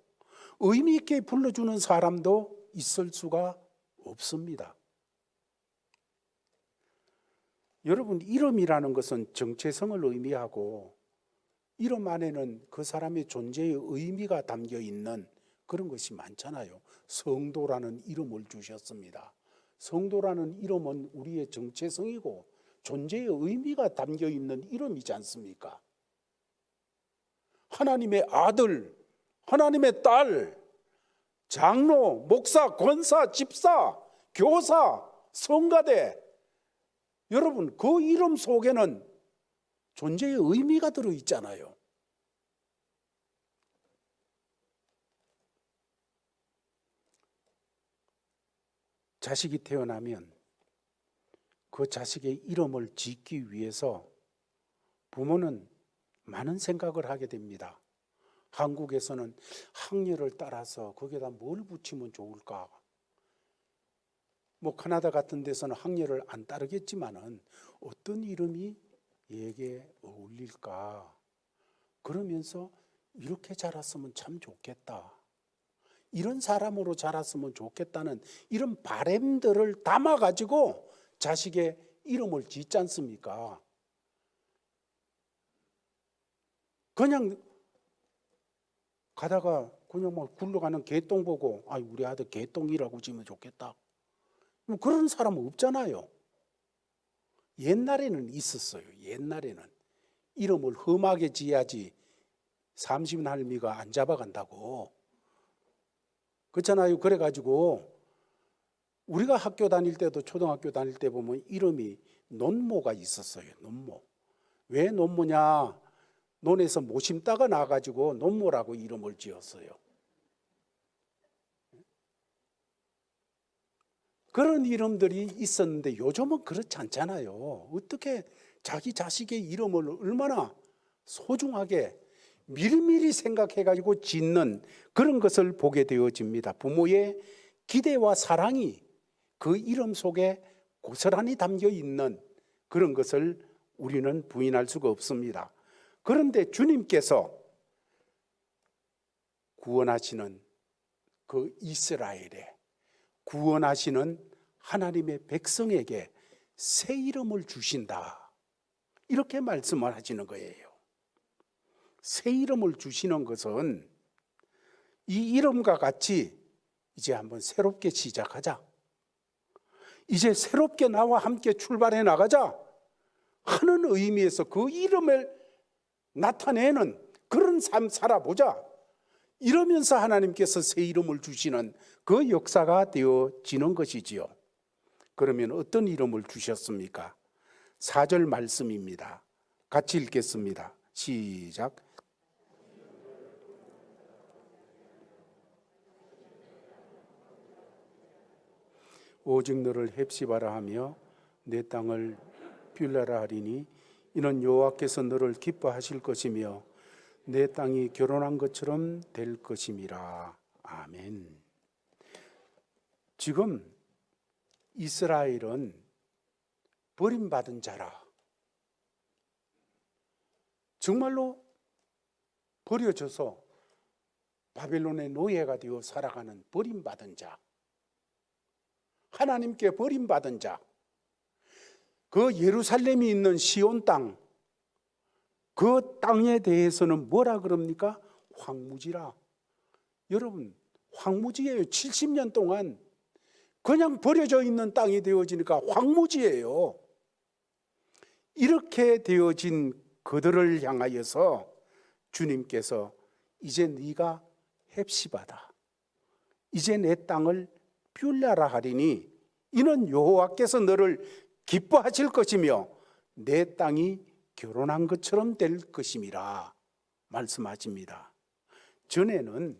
의미 있게 불러주는 사람도 있을 수가 없습니다. 여러분, 이름이라는 것은 정체성을 의미하고 이름 안에는 그 사람의 존재의 의미가 담겨 있는 그런 것이 많잖아요. 성도라는 이름을 주셨습니다. 성도라는 이름은 우리의 정체성이고 존재의 의미가 담겨 있는 이름이지 않습니까? 하나님의 아들, 하나님의 딸, 장로, 목사, 권사, 집사, 교사, 성가대, 여러분 그 이름 속에는 존재의 의미가 들어있잖아요. 자식이 태어나면 그 자식의 이름을 짓기 위해서 부모는 많은 생각을 하게 됩니다. 한국에서는 학렬을 따라서 거기에다 뭘 붙이면 좋을까? 뭐 캐나다 같은 데서는 학렬을 안 따르겠지만은 어떤 이름이 얘에게 어울릴까? 그러면서 이렇게 자랐으면 참 좋겠다. 이런 사람으로 자랐으면 좋겠다는 이런 바램들을 담아가지고 자식의 이름을 짓지 않습니까? 그냥 가다가 그냥 막 굴러가는 개똥 보고 아 우리 아들 개똥이라고 지으면 좋겠다. 뭐 그런 사람은 없잖아요. 옛날에는 있었어요. 옛날에는 이름을 험하게 지어야지 30인 할미가 안 잡아간다고. 그렇잖아요. 그래가지고 우리가 학교 다닐 때도 초등학교 다닐 때 보면 이름이 논모가 있었어요. 논모. 왜 논모냐? 논에서 못 심다가 나가지고 논모라고 이름을 지었어요. 그런 이름들이 있었는데 요즘은 그렇지 않잖아요. 어떻게 자기 자식의 이름을 얼마나 소중하게 미리미리 생각해가지고 짓는 그런 것을 보게 되어집니다. 부모의 기대와 사랑이 그 이름 속에 고스란히 담겨 있는 그런 것을 우리는 부인할 수가 없습니다. 그런데 주님께서 구원하시는 그 이스라엘에 구원하시는 하나님의 백성에게 새 이름을 주신다. 이렇게 말씀을 하시는 거예요. 새 이름을 주시는 것은 이 이름과 같이 이제 한번 새롭게 시작하자. 이제 새롭게 나와 함께 출발해 나가자 하는 의미에서 그 이름을 나타내는 그런 삶 살아보자. 이러면서 하나님께서 새 이름을 주시는 그 역사가 되어지는 것이지요. 그러면 어떤 이름을 주셨습니까? 4절 말씀입니다. 같이 읽겠습니다. 시작. 오직 너를 헵시바라 하며 내 땅을 뷸라라 하리니 이는 여호와께서 너를 기뻐하실 것이며 내 땅이 결혼한 것처럼 될 것임이라. 아멘. 지금 이스라엘은 버림받은 자라. 정말로 버려져서 바벨론의 노예가 되어 살아가는 버림받은 자. 하나님께 버림받은 자. 그 예루살렘이 있는 시온 땅, 그 땅에 대해서는 뭐라 그럽니까? 황무지라. 여러분, 황무지예요. 70년 동안 그냥 버려져 있는 땅이 되어지니까 황무지예요. 이렇게 되어진 그들을 향하여서 주님께서 이제 네가 헵시바다. 이제 내 땅을 뷸라라 하리니 이는 여호와께서 너를 기뻐하실 것이며 내 땅이 결혼한 것처럼 될 것임이라 말씀하십니다. 전에는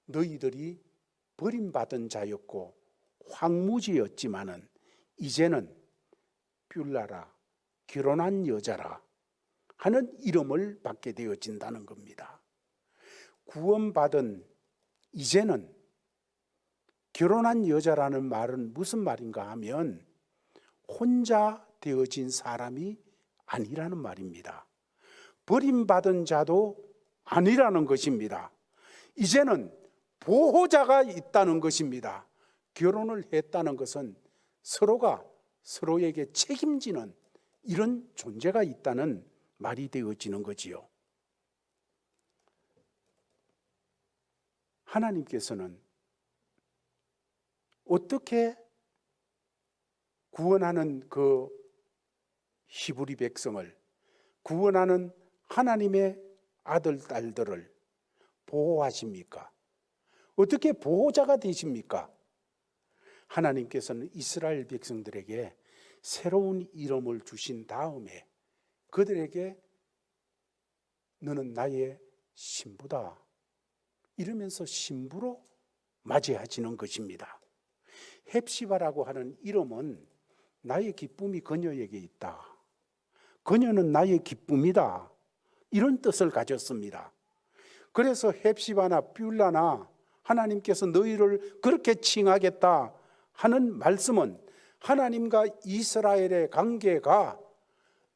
너희들이 버림받은 자였고 황무지였지만은 이제는 뷸라라, 결혼한 여자라 하는 이름을 받게 되어진다는 겁니다. 구원받은 이제는 결혼한 여자라는 말은 무슨 말인가 하면 혼자 되어진 사람이 아니라는 말입니다. 버림받은 자도 아니라는 것입니다. 이제는 보호자가 있다는 것입니다. 결혼을 했다는 것은 서로가 서로에게 책임지는 이런 존재가 있다는 말이 되어지는 거지요. 하나님께서는 어떻게 구원하는 그 히브리 백성을, 구원하는 하나님의 아들, 딸들을 보호하십니까? 어떻게 보호자가 되십니까? 하나님께서는 이스라엘 백성들에게 새로운 이름을 주신 다음에 그들에게 너는 나의 신부다 이러면서 신부로 맞이하시는 것입니다. 헵시바라고 하는 이름은 나의 기쁨이 그녀에게 있다. 그녀는 나의 기쁨이다. 이런 뜻을 가졌습니다. 그래서 헵시바나 뷸라나 하나님께서 너희를 그렇게 칭하겠다 하는 말씀은 하나님과 이스라엘의 관계가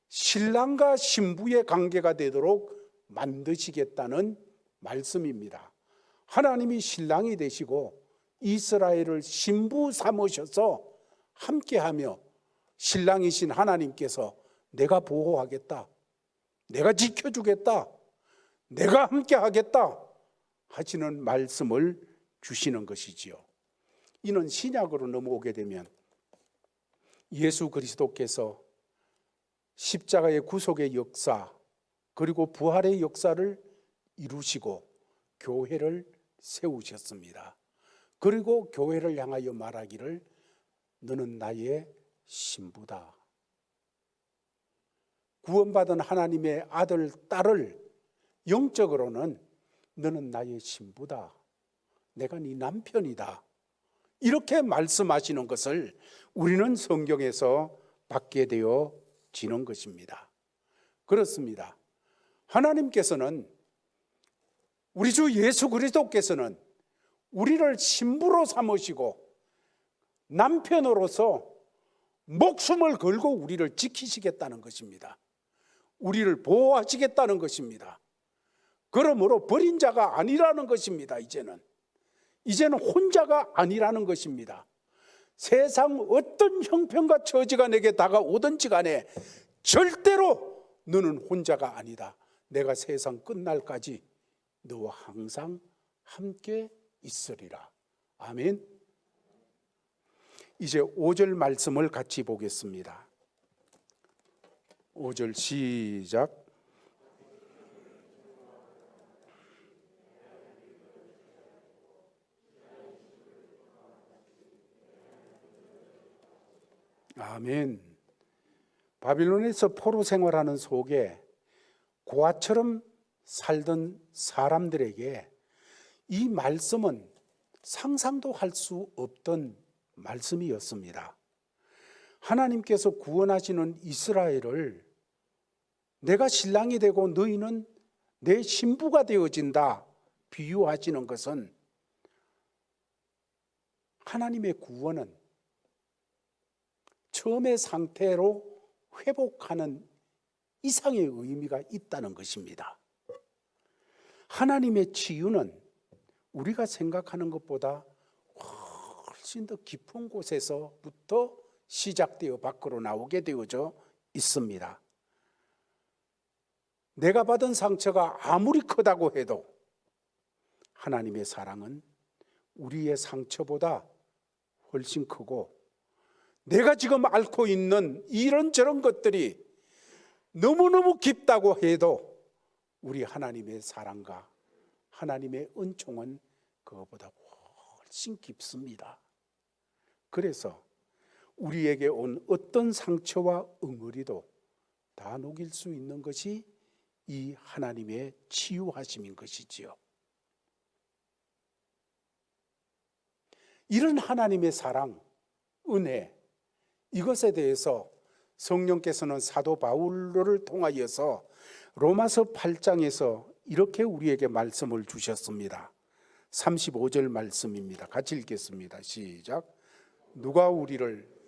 신랑과 신부의 관계가 되도록 만드시겠다는 말씀입니다. 하나님이 신랑이 되시고 이스라엘을 신부 삼으셔서 함께하며 신랑이신 하나님께서 내가 보호하겠다, 내가 지켜주겠다, 내가 함께하겠다 하시는 말씀을 주시는 것이지요. 이는 신약으로 넘어오게 되면 예수 그리스도께서 십자가의 구속의 역사 그리고 부활의 역사를 이루시고 교회를 세우셨습니다. 그리고 교회를 향하여 말하기를 너는 나의 신부다. 구원받은 하나님의 아들, 딸을 영적으로는 너는 나의 신부다. 내가 네 남편이다. 이렇게 말씀하시는 것을 우리는 성경에서 받게 되어지는 것입니다. 그렇습니다. 하나님께서는 우리 주 예수 그리스도께서는 우리를 신부로 삼으시고 남편으로서 목숨을 걸고 우리를 지키시겠다는 것입니다. 우리를 보호하시겠다는 것입니다. 그러므로 버린 자가 아니라는 것입니다. 이제는 혼자가 아니라는 것입니다. 세상 어떤 형편과 처지가 내게 다가오든지 간에 절대로 너는 혼자가 아니다. 내가 세상 끝날까지 너와 항상 함께 있으리라. 아멘. 이제 5절 말씀을 같이 보겠습니다. 5절 시작. 아멘. 바빌론에서 포로 생활하는 속에 고아처럼 살던 사람들에게 이 말씀은 상상도 할 수 없던 말씀이었습니다. 하나님께서 구원하시는 이스라엘을 내가 신랑이 되고 너희는 내 신부가 되어진다 비유하시는 것은 하나님의 구원은 처음의 상태로 회복하는 이상의 의미가 있다는 것입니다. 하나님의 치유는 우리가 생각하는 것보다 훨씬 더 깊은 곳에서부터 시작되어 밖으로 나오게 되어져 있습니다. 내가 받은 상처가 아무리 크다고 해도 하나님의 사랑은 우리의 상처보다 훨씬 크고 내가 지금 앓고 있는 이런저런 것들이 너무너무 깊다고 해도 우리 하나님의 사랑과 하나님의 은총은 그것보다 훨씬 깊습니다. 그래서 우리에게 온 어떤 상처와 응어리도 다 녹일 수 있는 것이 이 하나님의 치유하심인 것이지요. 이런 하나님의 사랑, 은혜, 이것에 대해서 성령께서는 사도 바울을 통하여서 로마서 8장에서 이렇게 우리에게 말씀을 주셨습니다. 35절 말씀입니다. 같이 읽겠습니다. 시작. 누가 우리를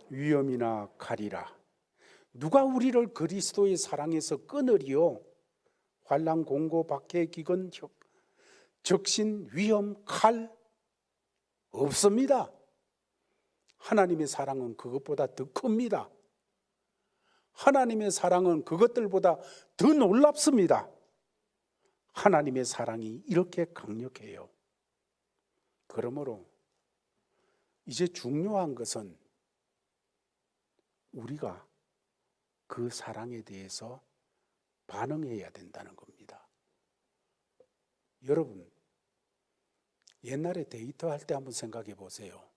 위험이나 칼이라. 누가 우리를 그리스도의 사랑에서 끊으리요? 환난, 공고, 박해, 기근, 적신, 위험, 칼 없습니다. 하나님의 사랑은 그것보다 더 큽니다. 하나님의 사랑은 그것들보다 더 놀랍습니다. 하나님의 사랑이 이렇게 강력해요. 그러므로 이제 중요한 것은 우리가 그 사랑에 대해서 반응해야 된다는 겁니다. 여러분, 옛날에 데이트할 때 한번 생각해 보세요.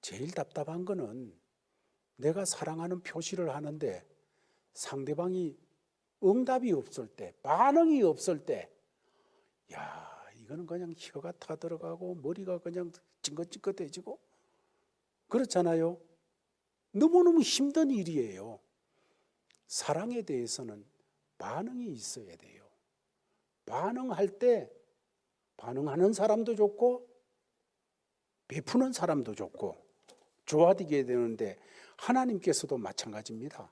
제일 답답한 거는 내가 사랑하는 표시를 하는데 상대방이 응답이 없을 때, 반응이 없을 때, 야, 이거는 그냥 혀가 타들어가고 머리가 그냥 찡긋찡긋해지고 그렇잖아요. 너무너무 힘든 일이에요. 사랑에 대해서는 반응이 있어야 돼요. 반응할 때 반응하는 사람도 좋고 베푸는 사람도 좋고 좋아지게 되는데 하나님께서도 마찬가지입니다.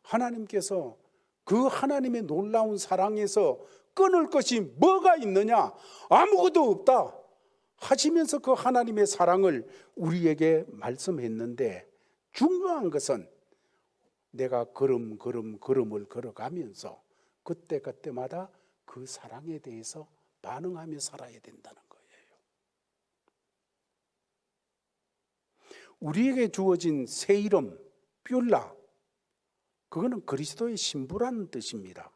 하나님께서 그 하나님의 놀라운 사랑에서 끊을 것이 뭐가 있느냐? 아무것도 없다 하시면서 그 하나님의 사랑을 우리에게 말씀했는데, 중요한 것은 내가 걸음을 걸어가면서 그때마다 그 사랑에 대해서 반응하며 살아야 된다는 거예요. 우리에게 주어진 새 이름 뷸라, 그거는 그리스도의 신부라는 뜻입니다.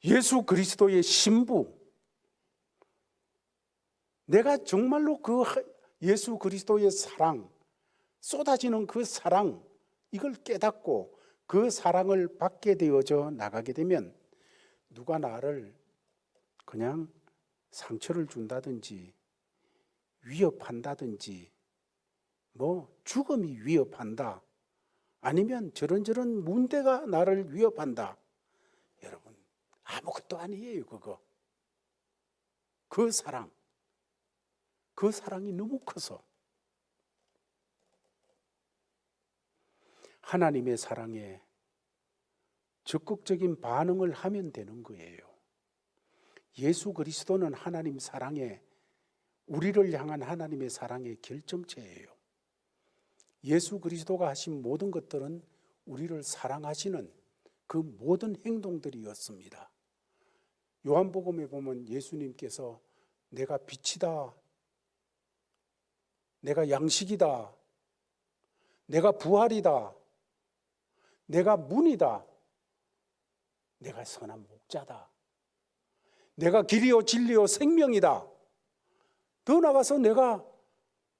예수 그리스도의 신부, 내가 정말로 그 예수 그리스도의 사랑, 쏟아지는 그 사랑, 이걸 깨닫고 그 사랑을 받게 되어져 나가게 되면 누가 나를 그냥 상처를 준다든지 위협한다든지 뭐 죽음이 위협한다, 아니면 저런 문제가 나를 위협한다, 여러분 아무것도 아니에요. 그 사랑이 너무 커서 하나님의 사랑에 적극적인 반응을 하면 되는 거예요. 예수 그리스도는 하나님 사랑에, 우리를 향한 하나님의 사랑의 결정체예요. 예수 그리스도가 하신 모든 것들은 우리를 사랑하시는 그 모든 행동들이었습니다. 요한복음에 보면 예수님께서 내가 빛이다, 내가 양식이다, 내가 부활이다, 내가 문이다, 내가 선한 목자다, 내가 길이요 진리요 생명이다, 더 나가서 내가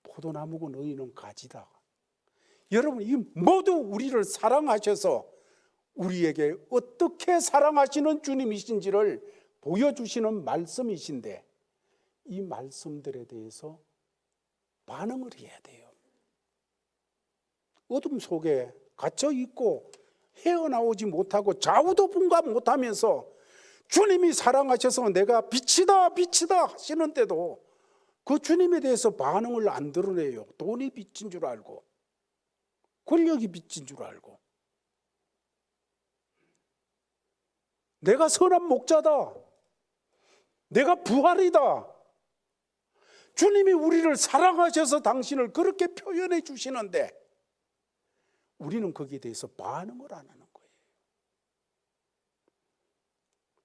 포도나무고 너희는 가지다. 여러분, 이 모두 우리를 사랑하셔서 우리에게 어떻게 사랑하시는 주님이신지를 보여주시는 말씀이신데, 이 말씀들에 대해서 반응을 해야 돼요. 어둠 속에 갇혀 있고 헤어나오지 못하고 좌우도 분간 못하면서 주님이 사랑하셔서 내가 빛이다 하시는데도 그 주님에 대해서 반응을 안 드러내요. 돈이 빛인 줄 알고, 권력이 빛인 줄 알고, 내가 선한 목자다, 내가 부활이다, 주님이 우리를 사랑하셔서 당신을 그렇게 표현해 주시는데 우리는 거기에 대해서 반응을 안 하는 거예요.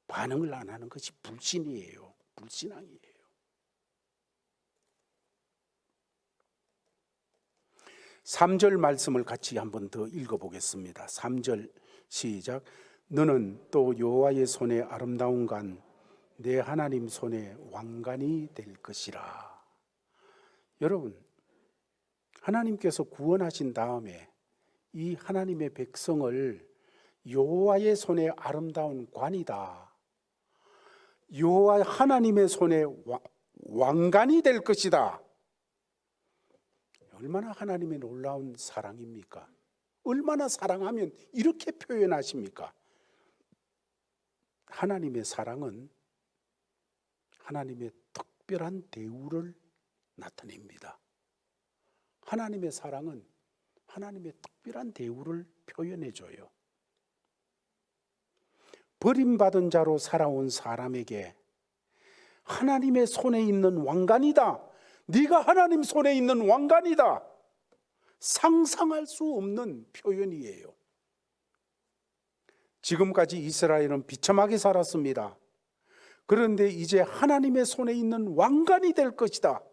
반응을 안 하는 것이 불신이에요. 불신앙이에요. 삼 절 말씀을 같이 한번 더 읽어보겠습니다. 3절 시작. 너는 또 여호와의 손에 아름다운 간, 내 하나님 손에 왕관이 될 것이라. 여러분, 하나님께서 구원하신 다음에 이 하나님의 백성을 여호와의 손에 아름다운 관이다, 여호와 하나님의 손에 왕관이 될 것이다. 얼마나 하나님의 놀라운 사랑입니까? 얼마나 사랑하면 이렇게 표현하십니까? 하나님의 사랑은 하나님의 특별한 대우를 나타냅니다. 하나님의 사랑은 하나님의 특별한 대우를 표현해줘요. 버림받은 자로 살아온 사람에게 하나님의 손에 있는 왕관이다. 네가 하나님 손에 있는 왕관이다. 상상할 수 없는 표현이에요. 지금까지 이스라엘은 비참하게 살았습니다. 그런데 이제 하나님의 손에 있는 왕관이 될 것이다.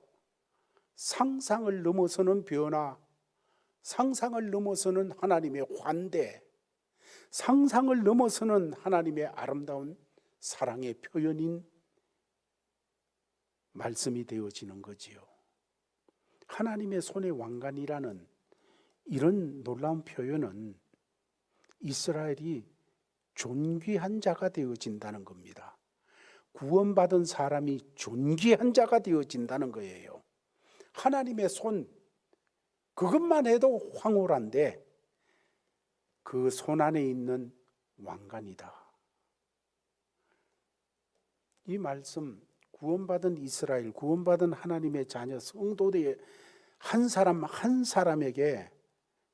상상을 넘어서는 변화, 상상을 넘어서는 하나님의 환대, 상상을 넘어서는 하나님의 아름다운 사랑의 표현인 말씀이 되어지는 거지요. 하나님의 손의 왕관이라는 이런 놀라운 표현은 이스라엘이 존귀한 자가 되어진다는 겁니다. 구원받은 사람이 존귀한 자가 되어진다는 거예요. 하나님의 손, 그것만 해도 황홀한데 그 손 안에 있는 왕관이다. 이 말씀, 구원받은 이스라엘, 구원받은 하나님의 자녀 성도들의 한 사람 한 사람에게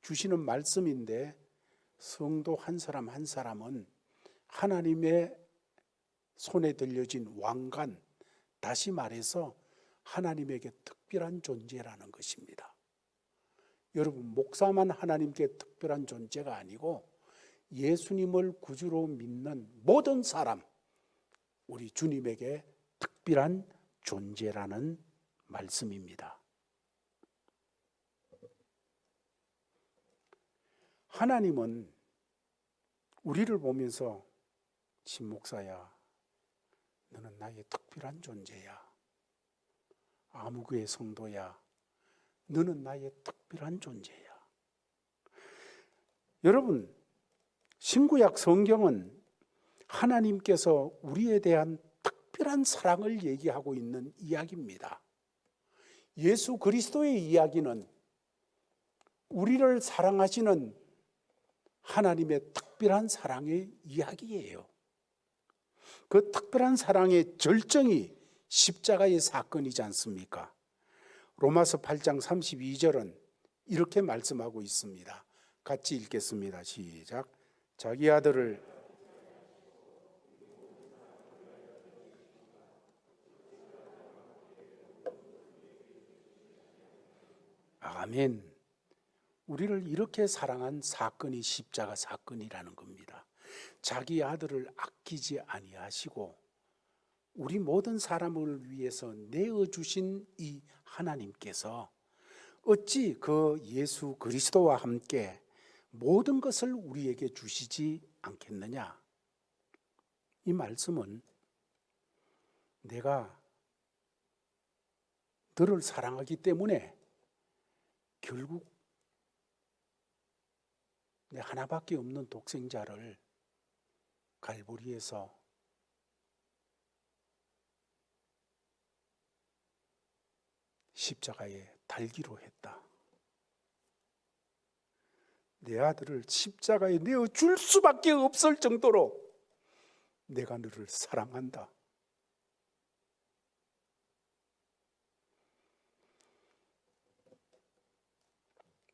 주시는 말씀인데, 성도 한 사람 한 사람은 하나님의 손에 들려진 왕관, 다시 말해서 하나님에게 특별한 존재라는 것입니다. 여러분, 목사만 하나님께 특별한 존재가 아니고 예수님을 구주로 믿는 모든 사람, 우리 주님에게 특별한 존재라는 말씀입니다. 하나님은 우리를 보면서 진 목사야, 너는 나의 특별한 존재야. 아무교회 성도야, 너는 나의 특별한 존재야. 여러분, 신구약 성경은 하나님께서 우리에 대한 특별한 사랑을 얘기하고 있는 이야기입니다. 예수 그리스도의 이야기는 우리를 사랑하시는 하나님의 특별한 사랑의 이야기예요. 그 특별한 사랑의 절정이 십자가의 사건이지 않습니까? 로마서 8장 32절은 이렇게 말씀하고 있습니다. 같이 읽겠습니다. 시작. 자기 아들을 아멘. 우리를 이렇게 사랑한 사건이 십자가 사건이라는 겁니다. 자기 아들을 아끼지 아니하시고 우리 모든 사람을 위해서 내어주신 이 하나님께서 어찌 그 예수 그리스도와 함께 모든 것을 우리에게 주시지 않겠느냐? 이 말씀은 내가 너를 사랑하기 때문에 결국 내 하나밖에 없는 독생자를 갈보리에서 십자가에 달기로 했다. 내 아들을 십자가에 내어줄 수밖에 없을 정도로 내가 너를 사랑한다.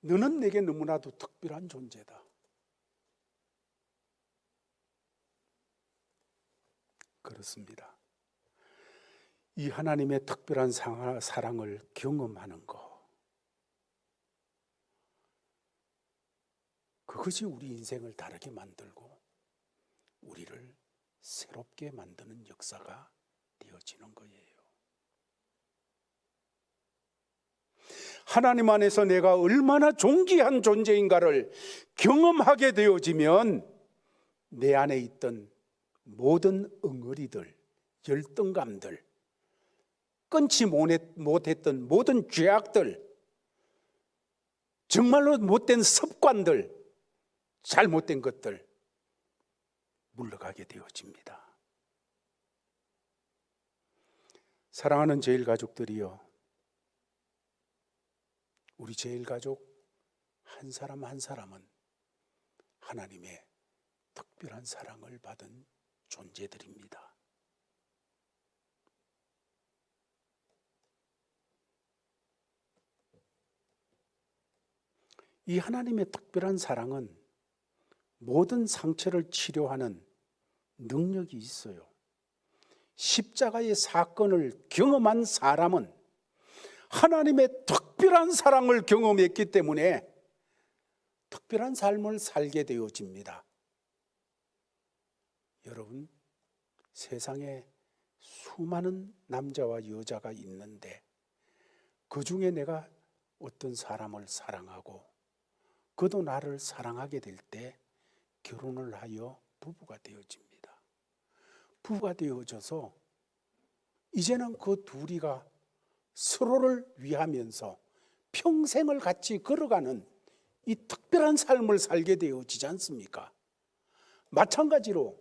너는 내게 너무나도 특별한 존재다. 그렇습니다. 이 하나님의 특별한 사랑을 경험하는 것, 그것이 우리 인생을 다르게 만들고 우리를 새롭게 만드는 역사가 되어지는 거예요. 하나님 안에서 내가 얼마나 존귀한 존재인가를 경험하게 되어지면 내 안에 있던 모든 엉어리들, 열등감들, 끊지 못했던 모든 죄악들, 정말로 못된 습관들, 잘못된 것들 물러가게 되어집니다. 사랑하는 제일가족들이여, 우리 제일가족 한 사람 한 사람은 하나님의 특별한 사랑을 받은 존재들입니다. 이 하나님의 특별한 사랑은 모든 상처를 치료하는 능력이 있어요. 십자가의 사건을 경험한 사람은 하나님의 특별한 사랑을 경험했기 때문에 특별한 삶을 살게 되어집니다. 여러분, 세상에 수많은 남자와 여자가 있는데 그 중에 내가 어떤 사람을 사랑하고 그도 나를 사랑하게 될 때 결혼을 하여 부부가 되어집니다. 부부가 되어져서 이제는 그 둘이가 서로를 위하면서 평생을 같이 걸어가는 이 특별한 삶을 살게 되어지지 않습니까? 마찬가지로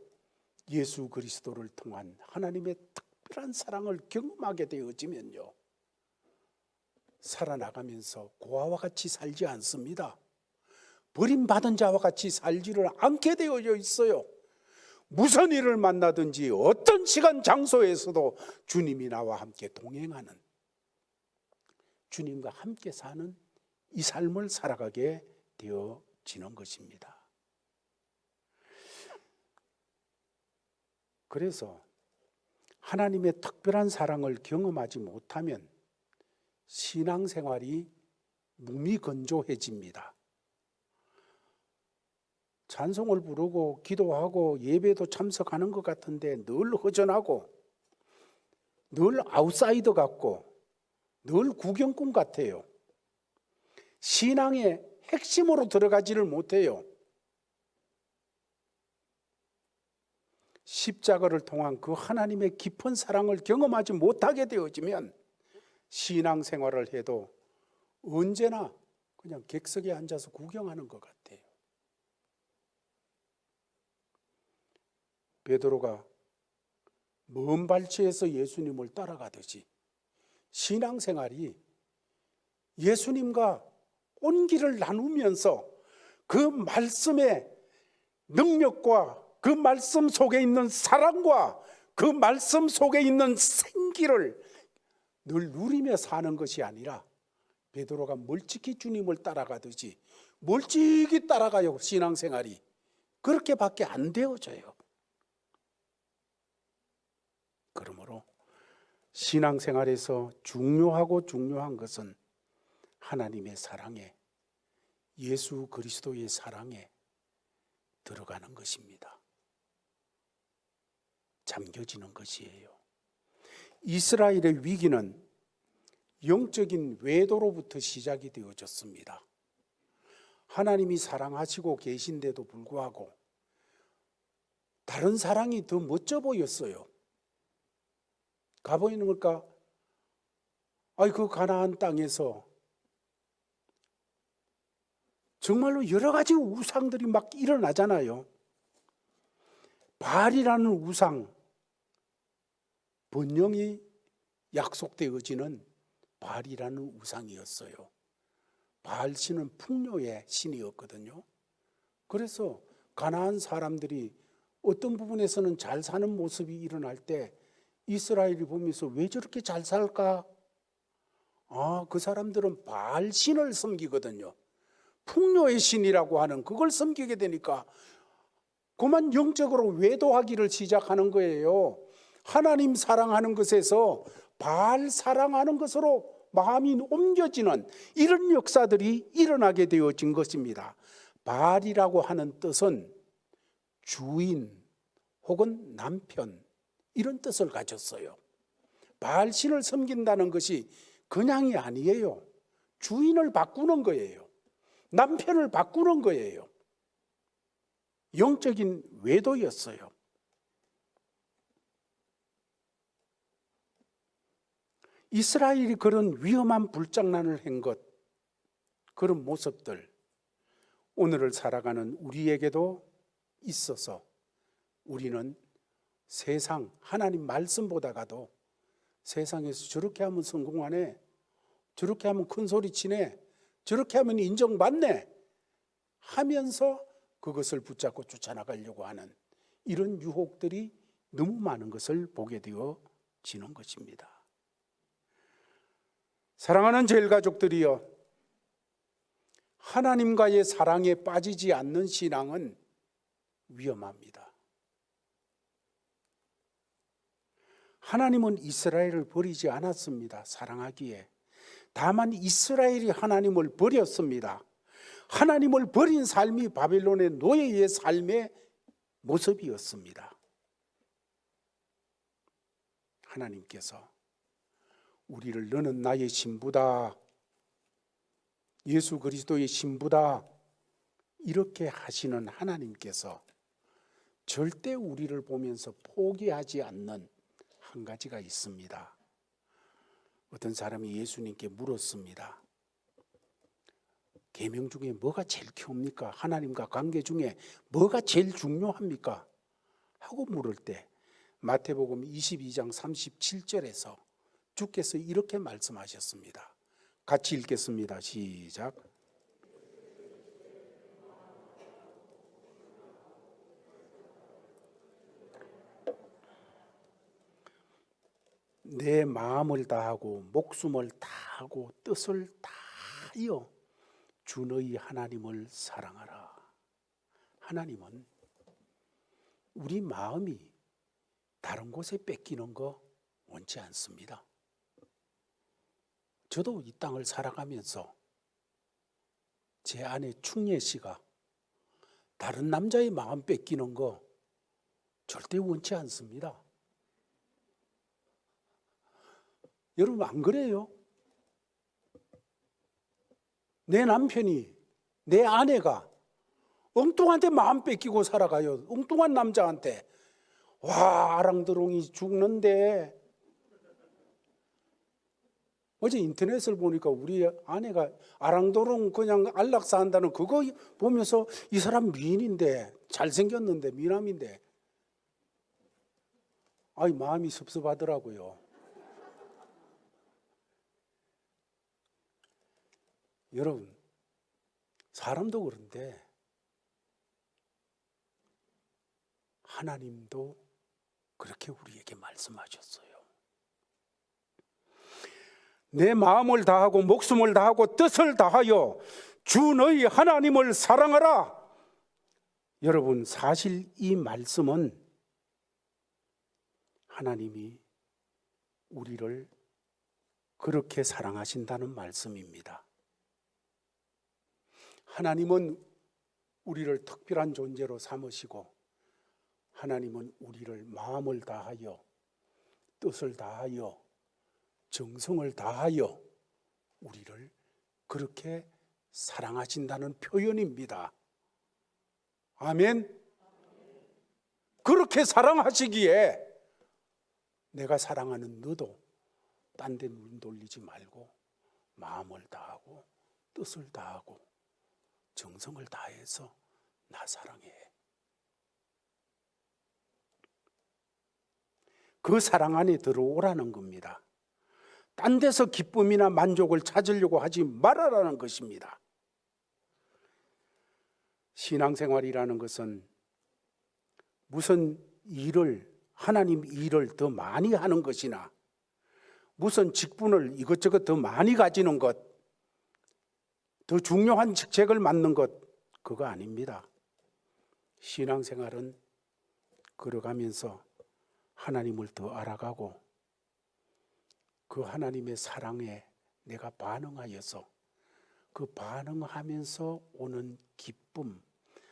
예수 그리스도를 통한 하나님의 특별한 사랑을 경험하게 되어지면요, 살아나가면서 고아와 같이 살지 않습니다. 버림받은 자와 같이 살지를 않게 되어져 있어요. 무슨 일을 만나든지 어떤 시간 장소에서도 주님이 나와 함께 동행하는, 주님과 함께 사는 이 삶을 살아가게 되어지는 것입니다. 그래서 하나님의 특별한 사랑을 경험하지 못하면 신앙생활이 무미건조해집니다. 찬송을 부르고 기도하고 예배도 참석하는 것 같은데 늘 허전하고 늘 아웃사이더 같고 늘 구경꾼 같아요. 신앙의 핵심으로 들어가지를 못해요. 십자가를 통한 그 하나님의 깊은 사랑을 경험하지 못하게 되어지면 신앙생활을 해도 언제나 그냥 객석에 앉아서 구경하는 것 같아요. 베드로가 먼 발치에서 예수님을 따라가듯이 신앙생활이 예수님과 온기를 나누면서 그 말씀의 능력과 그 말씀 속에 있는 사랑과 그 말씀 속에 있는 생기를 늘 누리며 사는 것이 아니라 베드로가 멀찍이 주님을 따라가듯이 멀찍이 따라가요. 신앙생활이 그렇게밖에 안 되어져요. 그러므로 신앙생활에서 중요한 것은 하나님의 사랑에, 예수 그리스도의 사랑에 들어가는 것입니다. 잠겨지는 것이에요. 이스라엘의 위기는 영적인 외도로부터 시작이 되어졌습니다. 하나님이 사랑하시고 계신데도 불구하고 다른 사랑이 더 멋져 보였어요. 가보이는 걸까? 그 가나안 땅에서 정말로 여러 가지 우상들이 막 일어나잖아요. 바알이라는 우상, 번영이 약속되어지는 바알이라는 우상이었어요. 바알 신은 풍요의 신이었거든요. 그래서 가나안 사람들이 어떤 부분에서는 잘 사는 모습이 일어날 때 이스라엘이 보면서 왜 저렇게 잘 살까? 그 사람들은 바알 신을 섬기거든요. 풍요의 신이라고 하는 그걸 섬기게 되니까 그만 영적으로 외도하기를 시작하는 거예요. 하나님 사랑하는 것에서 바알 사랑하는 것으로 마음이 옮겨지는 이런 역사들이 일어나게 되어진 것입니다. 바알이라고 하는 뜻은 주인 혹은 남편 이런 뜻을 가졌어요. 바알 신을 섬긴다는 것이 그냥이 아니에요. 주인을 바꾸는 거예요. 남편을 바꾸는 거예요. 영적인 외도였어요. 이스라엘이 그런 위험한 불장난을 한 것, 그런 모습들 오늘을 살아가는 우리에게도 있어서 우리는 세상 하나님 말씀보다가도 세상에서 저렇게 하면 성공하네, 저렇게 하면 큰 소리 치네, 저렇게 하면 인정받네 하면서 그것을 붙잡고 쫓아나가려고 하는 이런 유혹들이 너무 많은 것을 보게 되어지는 것입니다. 사랑하는 제일가족들이여, 하나님과의 사랑에 빠지지 않는 신앙은 위험합니다. 하나님은 이스라엘을 버리지 않았습니다. 사랑하기에. 다만 이스라엘이 하나님을 버렸습니다. 하나님을 버린 삶이 바벨론의 노예의 삶의 모습이었습니다. 하나님께서 우리를 너는 나의 신부다, 예수 그리스도의 신부다, 이렇게 하시는 하나님께서 절대 우리를 보면서 포기하지 않는 한 가지가 있습니다. 어떤 사람이 예수님께 물었습니다. 계명 중에 뭐가 제일 키웁니까? 하나님과 관계 중에 뭐가 제일 중요합니까? 하고 물을 때 마태복음 22장 37절에서 주께서 이렇게 말씀하셨습니다. 같이 읽겠습니다. 시작. 내 마음을 다하고 목숨을 다하고 뜻을 다하여 주 너희 하나님을 사랑하라. 하나님은 우리 마음이 다른 곳에 뺏기는 거 원치 않습니다. 저도 이 땅을 살아가면서 제 아내 충예 씨가 다른 남자의 마음 뺏기는 거 절대 원치 않습니다. 여러분 안 그래요? 내 남편이, 내 아내가 엉뚱한테 마음 뺏기고 살아가요. 엉뚱한 남자한테. 와, 아랑드롱이 죽는데. 어제 인터넷을 보니까 우리 아내가 아랑드롱 그냥 안락사 한다는 그거 보면서 이 사람 미인인데, 잘생겼는데, 미남인데. 아이, 마음이 섭섭하더라고요. 여러분, 사람도 그런데 하나님도 그렇게 우리에게 말씀하셨어요. 내 마음을 다하고 목숨을 다하고 뜻을 다하여 주 너희 하나님을 사랑하라. 여러분, 사실 이 말씀은 하나님이 우리를 그렇게 사랑하신다는 말씀입니다. 하나님은 우리를 특별한 존재로 삼으시고 하나님은 우리를 마음을 다하여 뜻을 다하여 정성을 다하여 우리를 그렇게 사랑하신다는 표현입니다. 아멘. 그렇게 사랑하시기에 내가 사랑하는 너도 딴 데 눈 돌리지 말고 마음을 다하고 뜻을 다하고 정성을 다해서 나 사랑해. 그 사랑 안에 들어오라는 겁니다. 딴 데서 기쁨이나 만족을 찾으려고 하지 말아라는 것입니다. 신앙생활이라는 것은 무슨 일을, 하나님 일을 더 많이 하는 것이나 무슨 직분을 이것저것 더 많이 가지는 것, 더 중요한 직책을 맡는 것, 그거 아닙니다. 신앙생활은 걸어가면서 하나님을 더 알아가고 그 하나님의 사랑에 내가 반응하여서 그 반응하면서 오는 기쁨,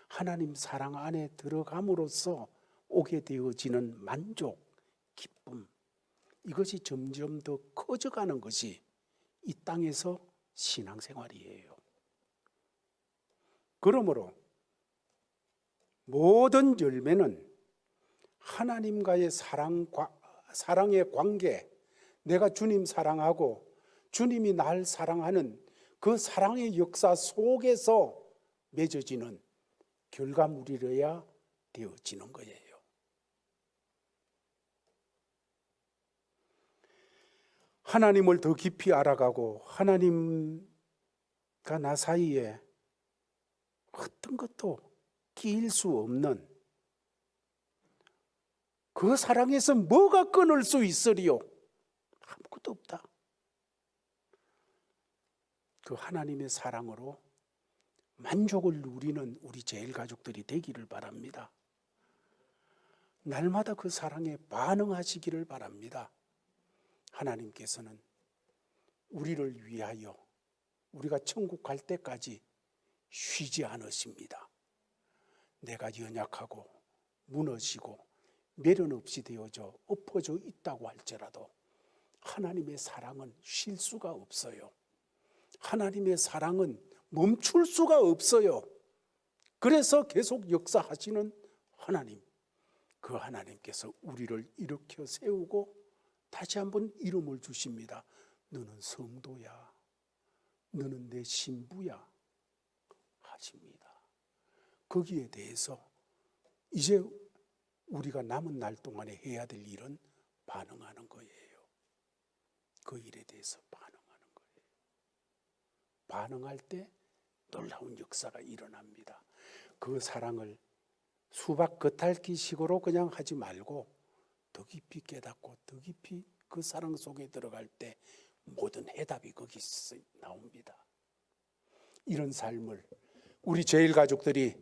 하나님 사랑 안에 들어감으로써 오게 되어지는 만족, 기쁨, 이것이 점점 더 커져가는 것이 이 땅에서 신앙생활이에요. 그러므로 모든 열매는 하나님과의 사랑의 관계, 내가 주님 사랑하고 주님이 날 사랑하는 그 사랑의 역사 속에서 맺어지는 결과물이어야 되어지는 거예요. 하나님을 더 깊이 알아가고 하나님과 나 사이에 어떤 것도 끼일 수 없는 그 사랑에서 뭐가 끊을 수 있으리요? 아무것도 없다. 그 하나님의 사랑으로 만족을 누리는 우리 제일 가족들이 되기를 바랍니다. 날마다 그 사랑에 반응하시기를 바랍니다. 하나님께서는 우리를 위하여 우리가 천국 갈 때까지 쉬지 않으십니다. 내가 연약하고 무너지고 매련 없이 되어져 엎어져 있다고 할지라도 하나님의 사랑은 쉴 수가 없어요. 하나님의 사랑은 멈출 수가 없어요. 그래서 계속 역사하시는 하나님, 그 하나님께서 우리를 일으켜 세우고 다시 한번 이름을 주십니다. 너는 성도야, 너는 내 신부야 하십니다. 거기에 대해서 이제 우리가 남은 날 동안에 해야 될 일은 반응하는 거예요. 그 일에 대해서 반응하는 거예요. 반응할 때 놀라운 역사가 일어납니다. 그 사랑을 수박 겉핥기식으로 그냥 하지 말고 더 깊이 깨닫고 더 깊이 그 사랑 속에 들어갈 때 모든 해답이 거기서 나옵니다. 이런 삶을 우리 제일 가족들이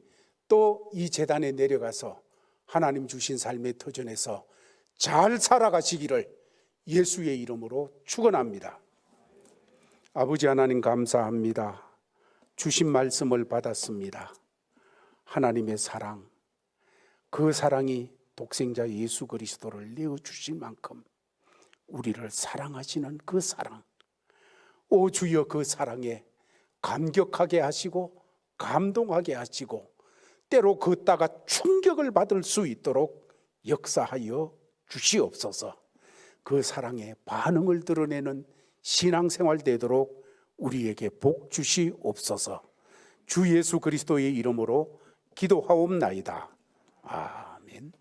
또 이 제단에 내려가서 하나님 주신 삶의 터전에서 잘 살아가시기를 예수의 이름으로 축원합니다. 아버지 하나님 감사합니다. 주신 말씀을 받았습니다. 하나님의 사랑, 그 사랑이 독생자 예수 그리스도를 내어주신 만큼 우리를 사랑하시는 그 사랑, 오 주여, 그 사랑에 감격하게 하시고 감동하게 하시고 때로 걷다가 충격을 받을 수 있도록 역사하여 주시옵소서. 그 사랑의 반응을 드러내는 신앙생활 되도록 우리에게 복 주시옵소서. 주 예수 그리스도의 이름으로 기도하옵나이다. 아멘.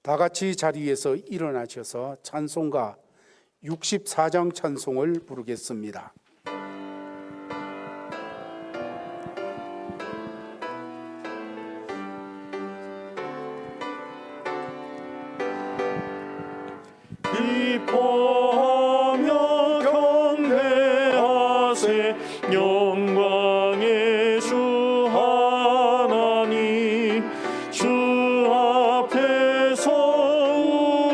다 같이 자리에서 일어나셔서 찬송가 64장 찬송을 부르겠습니다. 기뻐하며 경배하세 영광의 주 하나님, 주 앞에서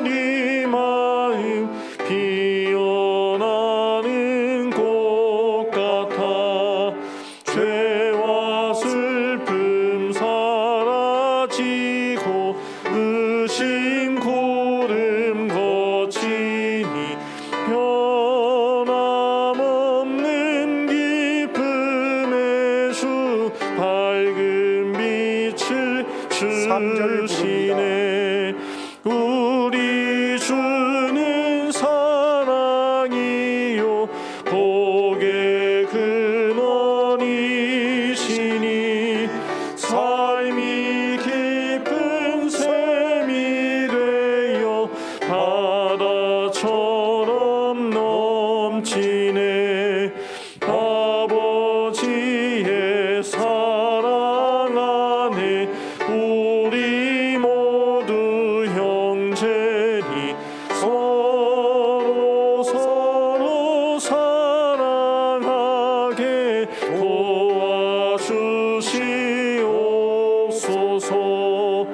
우리 마음 피어나는 꽃 같아 죄와 슬픔 사라지고 의심 고름 거치니 변함없는 기쁨의 주 밝은 빛을 주시네. 우리 주는 사랑이요 복의 근원이시니 삶이 깊은 샘이 되어 바다처럼 넘치네. 아버지의 사랑 안에 우리 모두 형제니 서로 사랑하게 도와주시옵소서.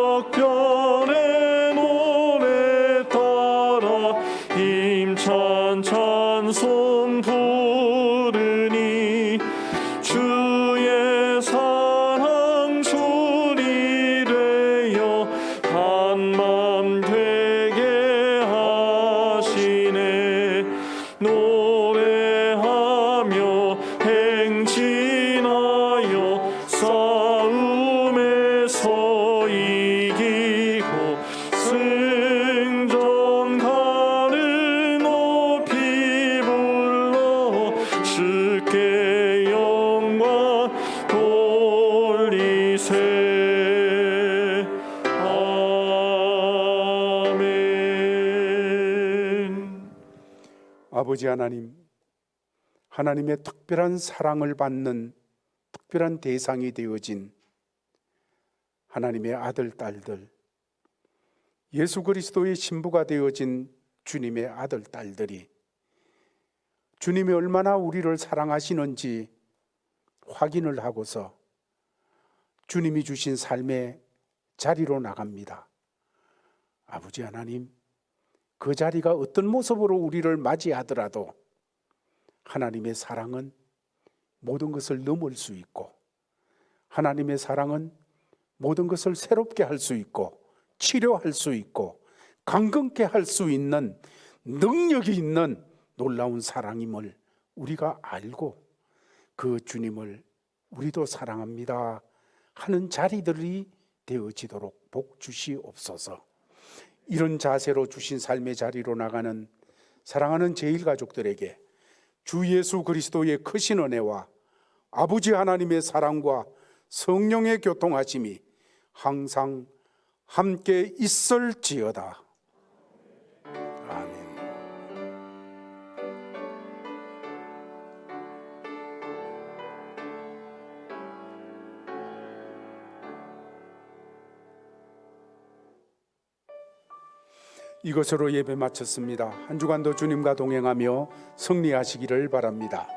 새벽별의 노래 따라 힘찬 찬송 부르니 주의 사랑 줄이 되어 한맘 되게 하시네. 노래하며 행진하여 싸움에서 이기고 승전가를 높이 불러 주께 영광 돌리세. 아멘. 아버지 하나님, 하나님의 특별한 사랑을 받는 특별한 대상이 되어진 하나님의 아들, 딸들, 예수 그리스도의 신부가 되어진 주님의 아들, 딸들이 주님이 얼마나 우리를 사랑하시는지 확인을 하고서 주님이 주신 삶의 자리로 나갑니다. 아버지 하나님, 그 자리가 어떤 모습으로 우리를 맞이하더라도 하나님의 사랑은 모든 것을 넘을 수 있고, 하나님의 사랑은 모든 것을 새롭게 할 수 있고, 치료할 수 있고, 강건케 할 수 있는 능력이 있는 놀라운 사랑임을 우리가 알고 그 주님을 우리도 사랑합니다 하는 자리들이 되어지도록 복 주시옵소서. 이런 자세로 주신 삶의 자리로 나가는 사랑하는 제일가족들에게 주 예수 그리스도의 크신 은혜와 아버지 하나님의 사랑과 성령의 교통하심이 항상 함께 있을지어다. 아멘. 이것으로 예배 마쳤습니다. 한 주간도 주님과 동행하며 승리하시기를 바랍니다.